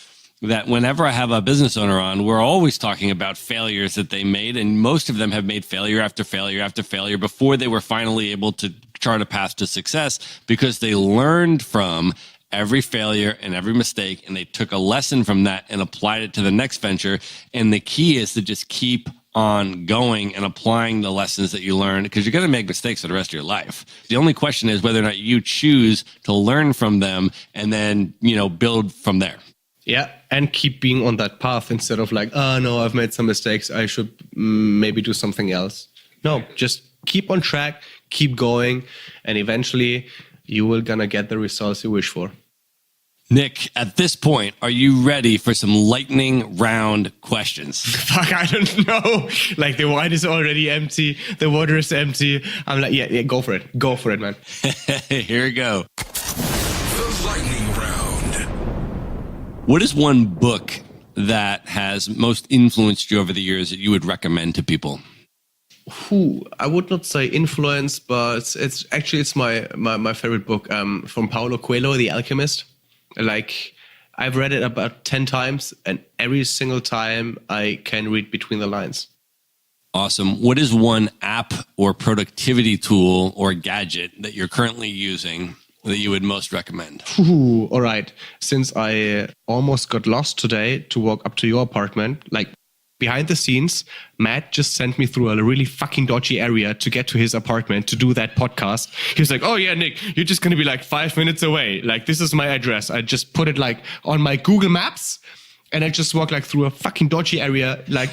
that whenever I have a business owner on, we're always talking about failures that they made. And most of them have made failure after failure after failure before they were finally able to chart a path to success, because they learned from every failure and every mistake, and they took a lesson from that and applied it to the next venture. And the key is to just keep on going and applying the lessons that you learn, because you're going to make mistakes for the rest of your life. The only question is whether or not you choose to learn from them and then, build from there. Yeah, and keep being on that path instead of like, oh no, I've made some mistakes, I should maybe do something else. No, just keep on track, keep going, and eventually you will gonna get the results you wish for. Nick, at this point, are you ready for some lightning round questions? Fuck, I don't know. Like the wine is already empty. The water is empty. I'm like, yeah, go for it. Go for it, man. Here we go. The lightning round. What is one book that has most influenced you over the years that you would recommend to people? I would not say influence, but it's my favorite book from Paulo Coelho, The Alchemist. Like, I've read it about 10 times, and every single time I can read between the lines. Awesome. What is one app or productivity tool or gadget that you're currently using that you would most recommend? All right. Since I almost got lost today to walk up to your apartment, like behind the scenes, Matt just sent me through a really fucking dodgy area to get to his apartment to do that podcast. He was like, oh yeah, Nick, you're just going to be like 5 minutes away. Like, this is my address. I just put it like on my Google Maps. And I just walked like through a fucking dodgy area, like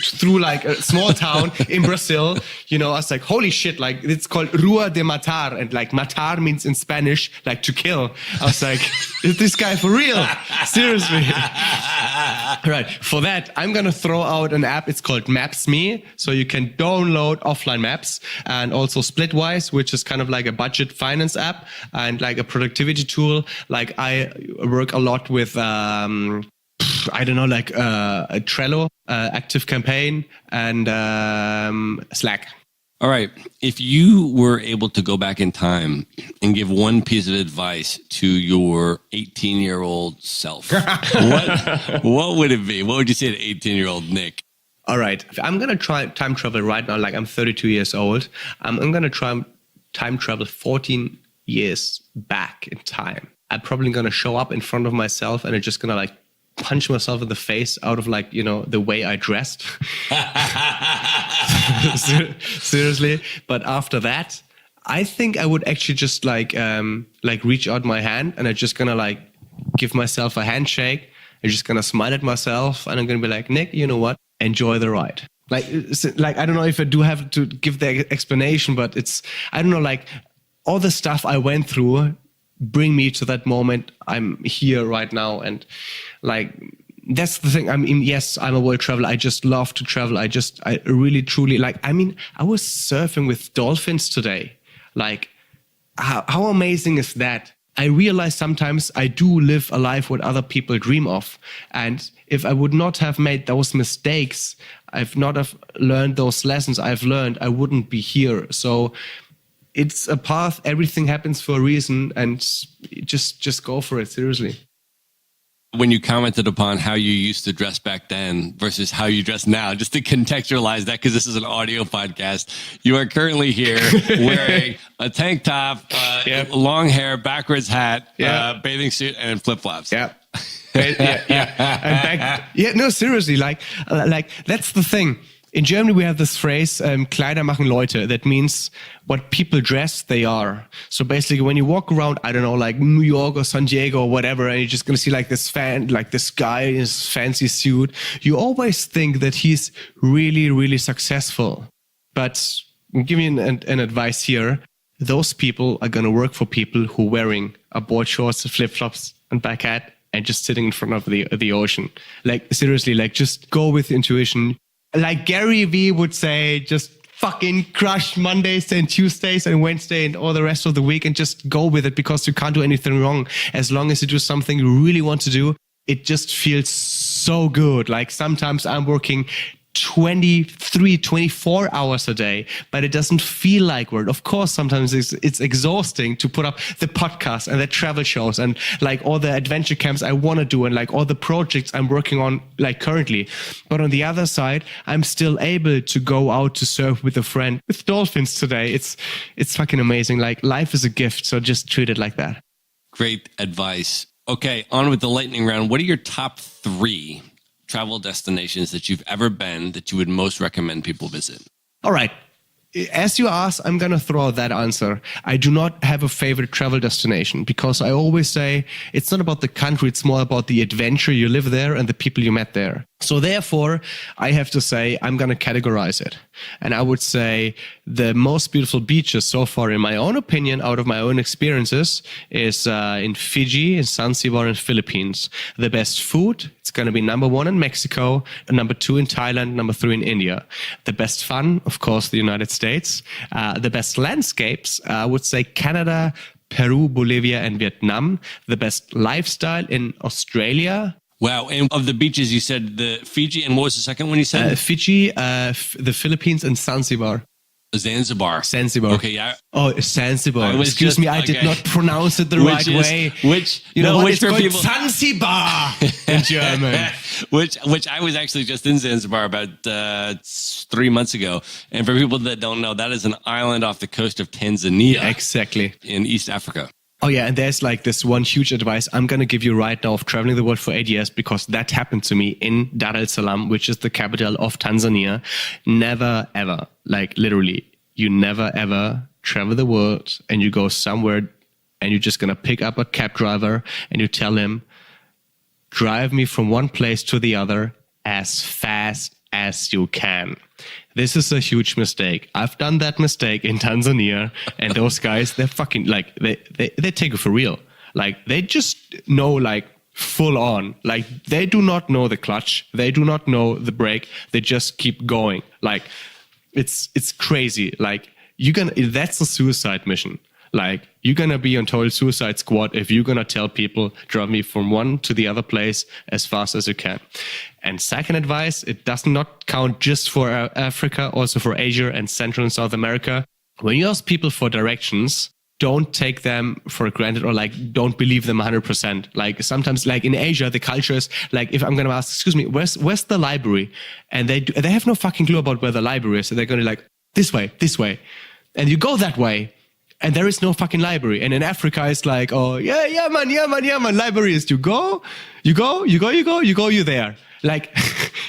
through like a small town in Brazil. I was like, holy shit, like it's called Rua de Matar. And like matar means in Spanish, like to kill. I was like, is this guy for real? Seriously. Right. For that, I'm going to throw out an app. It's called Maps.me. So you can download offline maps, and also Splitwise, which is kind of like a budget finance app and like a productivity tool. Like I work a lot with, I don't know, like a Trello, Active Campaign, and Slack. All right. If you were able to go back in time and give one piece of advice to your 18-year-old self, what would it be? What would you say to 18-year-old Nick? All right. I'm going to try time travel right now. Like, I'm 32 years old. I'm going to try time travel 14 years back in time. I'm probably going to show up in front of myself, and I'm just going to like punch myself in the face out of like, the way I dressed. Seriously. But after that, I think I would actually just like reach out my hand, and I'm just gonna like give myself a handshake. I'm just gonna smile at myself, and I'm gonna be like, Nick, you know what? enjoy the ride. Like, I don't know if I do have to give the explanation, but I don't know, like all the stuff I went through bring me to that moment. I'm here right now. And like, that's the thing. I mean, yes, I'm a world traveler. I just love to travel. I really, truly like, I mean, I was surfing with dolphins today. Like, how amazing is that? I realize sometimes I do live a life what other people dream of. And if I would not have made those mistakes, I've not have learned those lessons I've learned, I wouldn't be here. So it's a path. Everything happens for a reason, and just go for it. Seriously. When you commented upon how you used to dress back then versus how you dress now, just to contextualize that, because this is an audio podcast, you are currently here wearing a tank top, long hair, backwards hat, bathing suit, and flip-flops. Yeah. No, seriously, like that's the thing. In Germany, we have this phrase, Kleider machen Leute. That means what people dress, they are. So basically, when you walk around, I don't know, like New York or San Diego or whatever, and you're just going to see like this guy in his fancy suit, you always think that he's really, really successful. But I'll give you an advice here. Those people are going to work for people who are wearing a board shorts, flip-flops, and back hat, and just sitting in front of the ocean. Like, seriously, like, just go with intuition. Like Gary Vee would say, just fucking crush Mondays and Tuesdays and Wednesday and all the rest of the week and just go with it, because you can't do anything wrong. As long as you do something you really want to do, it just feels so good. Like sometimes I'm working 23, 24 hours a day, but it doesn't feel like work. Of course, sometimes it's exhausting to put up the podcast and the travel shows and like all the adventure camps I want to do and like all the projects I'm working on like currently. But on the other side, I'm still able to go out to surf with a friend with dolphins today. It's fucking amazing. Like life is a gift. So just treat it like that. Great advice. Okay, on with the lightning round. What are your top 3 travel destinations that you've ever been that you would most recommend people visit? All right. As you asked, I'm going to throw out that answer. I do not have a favorite travel destination, because I always say it's not about the country. It's more about the adventure you live there and the people you met there. So therefore, I have to say I'm going to categorize it. And I would say the most beautiful beaches so far, in my own opinion, out of my own experiences, is in Fiji, in Zanzibar, and Philippines. The best food, it's going to be number 1 in Mexico, and number 2 in Thailand, number 3 in India. The best fun, of course, the United States. The best landscapes, I would say Canada, Peru, Bolivia, and Vietnam. The best lifestyle in Australia. Wow. And of the beaches, you said the Fiji, and what was the second one you said? Fiji, the Philippines, and Zanzibar. Zanzibar. Okay, yeah. Oh, Zanzibar. Excuse me, I did not pronounce it the right way. Which it's called people... Zanzibar in German. which I was actually just in Zanzibar about 3 months ago. And for people that don't know, that is an island off the coast of Tanzania. Yeah, exactly. In East Africa. Oh yeah, and there's like this one huge advice I'm going to give you right now of traveling the world for 8 years, because that happened to me in Dar es Salaam, which is the capital of Tanzania. Never, ever, like literally, you never, ever travel the world and you go somewhere and you're just going to pick up a cab driver and you tell him, drive me from one place to the other as fast as you can. This is a huge mistake. I've done that mistake in Tanzania, and those guys, they're fucking like, they take it for real. Like they just know like full on, like they do not know the clutch. They do not know the brake. They just keep going. Like it's crazy. Like that's a suicide mission. Like you're going to be on total suicide squad if you're going to tell people, drive me from one to the other place as fast as you can. And second advice, it does not count just for Africa, also for Asia and Central and South America. When you ask people for directions, don't take them for granted, or like don't believe them 100%. Like sometimes, like in Asia, the culture is like, if I'm going to ask, excuse me, where's the library? And they have no fucking clue about where the library is. So they're going to like, this way. And you go that way. And there is no fucking library. And in Africa, it's like, oh, yeah, man, library is, you go, you're there. Like,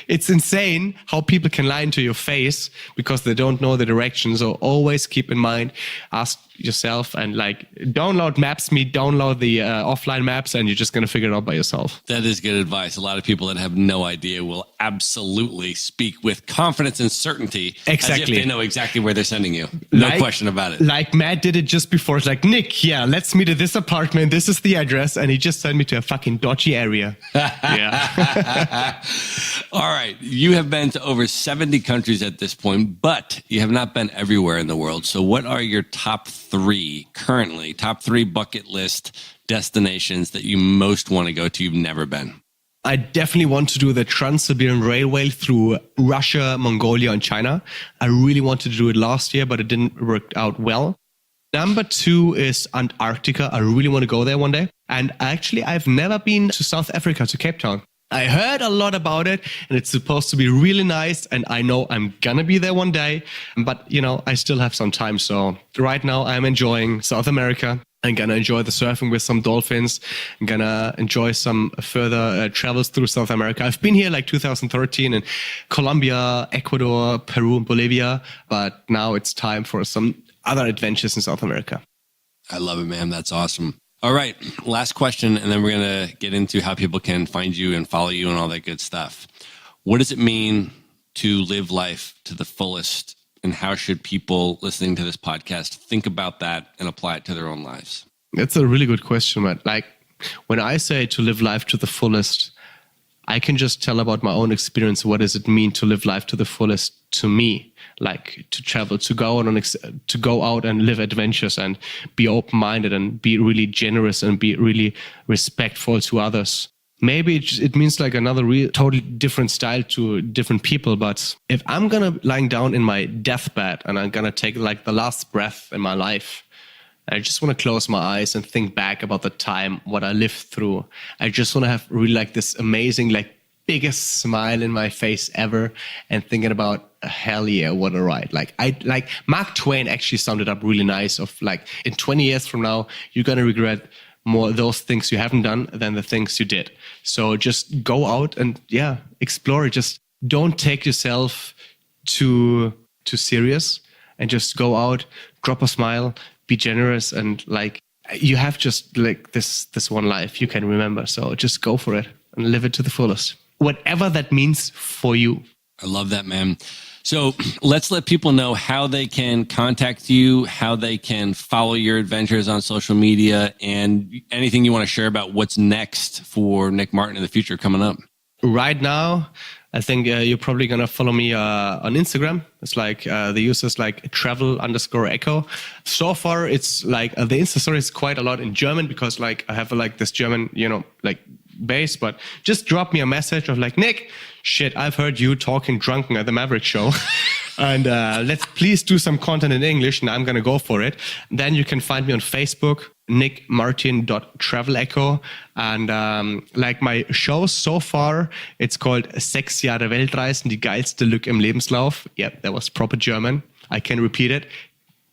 it's insane how people can lie into your face because they don't know the direction. So always keep in mind, ask yourself and like download Maps.me, download the offline maps, and you're just going to figure it out by yourself. That is good advice. A lot of people that have no idea will absolutely speak with confidence and certainty. Exactly. As if they know exactly where they're sending you. No question about it. Like Matt did it just before. It's like, Nick, yeah, let's meet at this apartment. This is the address. And he just sent me to a fucking dodgy area. Yeah. All right. You have been to over 70 countries at this point, but you have not been everywhere in the world. So what are your top three bucket list destinations that you most want to go to you've never been? I definitely want to do the Trans-Siberian Railway through Russia, Mongolia, and China. I really wanted to do it last year, but it didn't work out well. Number 2 is Antarctica. I really want to go there one day. And actually, I've never been to South Africa, to Cape Town. I heard a lot about it, and it's supposed to be really nice, and I know I'm gonna be there one day, but I still have some time. So right now I'm enjoying South America. I'm gonna enjoy the surfing with some dolphins. I'm gonna enjoy some further travels through South America. I've been here like 2013 in Colombia, Ecuador, Peru, and Bolivia, but now it's time for some other adventures in South America. I love it, man. That's awesome. All right, last question, and then we're going to get into how people can find you and follow you and all that good stuff. What does it mean to live life to the fullest, and how should people listening to this podcast think about that and apply it to their own lives? That's a really good question, Matt. Like, when I say to live life to the fullest, I can just tell about my own experience. What does it mean to live life to the fullest to me? Like to travel, to go out and live adventures and be open-minded and be really generous and be really respectful to others. Maybe it means like another totally different style to different people. But if I'm gonna lying down in my deathbed and I'm gonna take like the last breath in my life, I just want to close my eyes and think back about the time, what I lived through. I just want to have really like this amazing, like biggest smile in my face ever and thinking about, hell yeah, what a ride. Like Mark Twain actually summed it up really nice of like, in 20 years from now, you're going to regret more those things you haven't done than the things you did. So just go out and explore it. Just don't take yourself too serious and just go out, drop a smile, be generous, and like you have just like this one life you can remember. So just go for it and live it to the fullest, whatever that means for you. I love that, man. So let's let people know how they can contact you, how they can follow your adventures on social media, and anything you want to share about what's next for Nick Martin in the future coming up. Right now, I think you're probably going to follow me on Instagram. It's like the user's like travel_echo. So far, it's like the Insta story is quite a lot in German because like I have like this German, like base, but just drop me a message of like, Nick, shit, I've heard you talking drunken at the Maverick show. And let's please do some content in English, and I'm going to go for it. Then you can find me on Facebook, nickmartin.travelecho. And like my shows so far, it's called 6 Jahre Weltreisen, die geilste Lücke im Lebenslauf. Yep, that was proper German. I can repeat it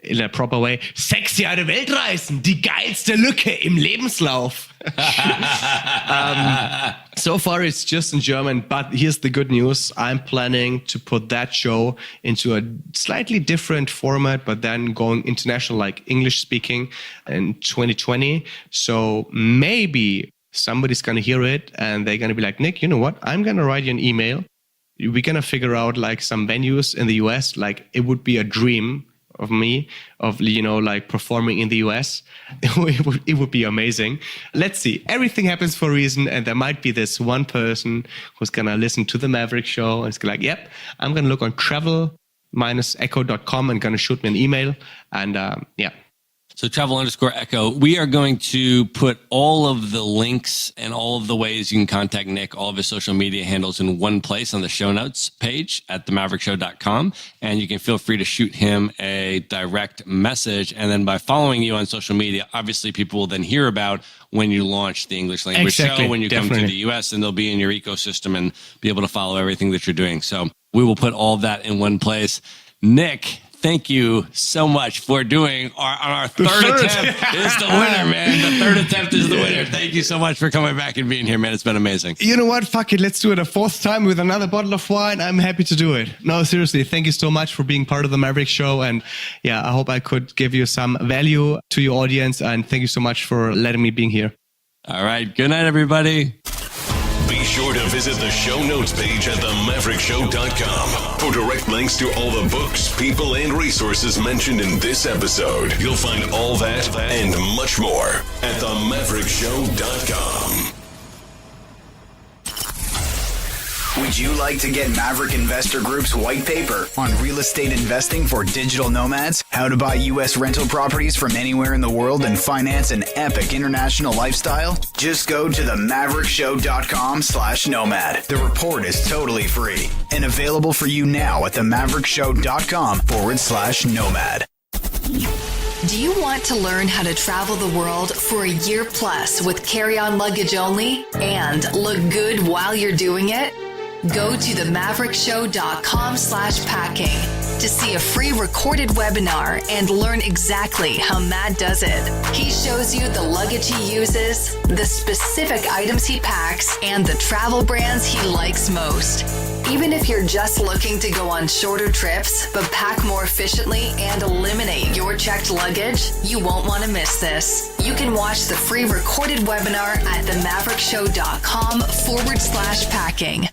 in a proper way. 6 Jahre Weltreisen, die geilste Lücke im Lebenslauf. So far, it's just in German, but here's the good news. I'm planning to put that show into a slightly different format, but then going international, like English speaking in 2020. So maybe somebody's going to hear it and they're going to be like, Nick, you know what? I'm going to write you an email. We're going to figure out like some venues in the US. Like it would be a dream of me, of, like performing in the US. It would be amazing. Let's see. Everything happens for a reason. And there might be this one person who's going to listen to the Maverick show and it's like, yep, I'm going to look on travel-echo.com and going to shoot me an email. And So travel_echo. We are going to put all of the links and all of the ways you can contact Nick, all of his social media handles in one place on the show notes page at themaverickshow.com. And you can feel free to shoot him a direct message. And then by following you on social media, obviously people will then hear about when you launch the English language show, when you come to the US, and they'll be in your ecosystem and be able to follow everything that you're doing. So we will put all of that in one place. Nick, thank you so much for doing our third attempt is the winner, man. The third attempt is the winner. Thank you so much for coming back and being here, man. It's been amazing. You know what? Fuck it. Let's do it a fourth time with another bottle of wine. I'm happy to do it. No, seriously. Thank you so much for being part of the Maverick Show. And yeah, I hope I could give you some value to your audience. And thank you so much for letting me be here. All right. Good night, everybody. Be sure to visit the show notes page at themaverickshow.com for direct links to all the books, people, and resources mentioned in this episode. You'll find all that and much more at themaverickshow.com. Would you like to get Maverick Investor Group's white paper on real estate investing for digital nomads? How to buy U.S. rental properties from anywhere in the world and finance an epic international lifestyle? Just go to themaverickshow.com/nomad. The report is totally free and available for you now at themaverickshow.com/nomad. Do you want to learn how to travel the world for a year plus with carry-on luggage only and look good while you're doing it? Go to themaverickshow.com/packing to see a free recorded webinar and learn exactly how Matt does it. He shows you the luggage he uses, the specific items he packs, and the travel brands he likes most. Even if you're just looking to go on shorter trips, but pack more efficiently and eliminate your checked luggage, you won't want to miss this. You can watch the free recorded webinar at themaverickshow.com/packing.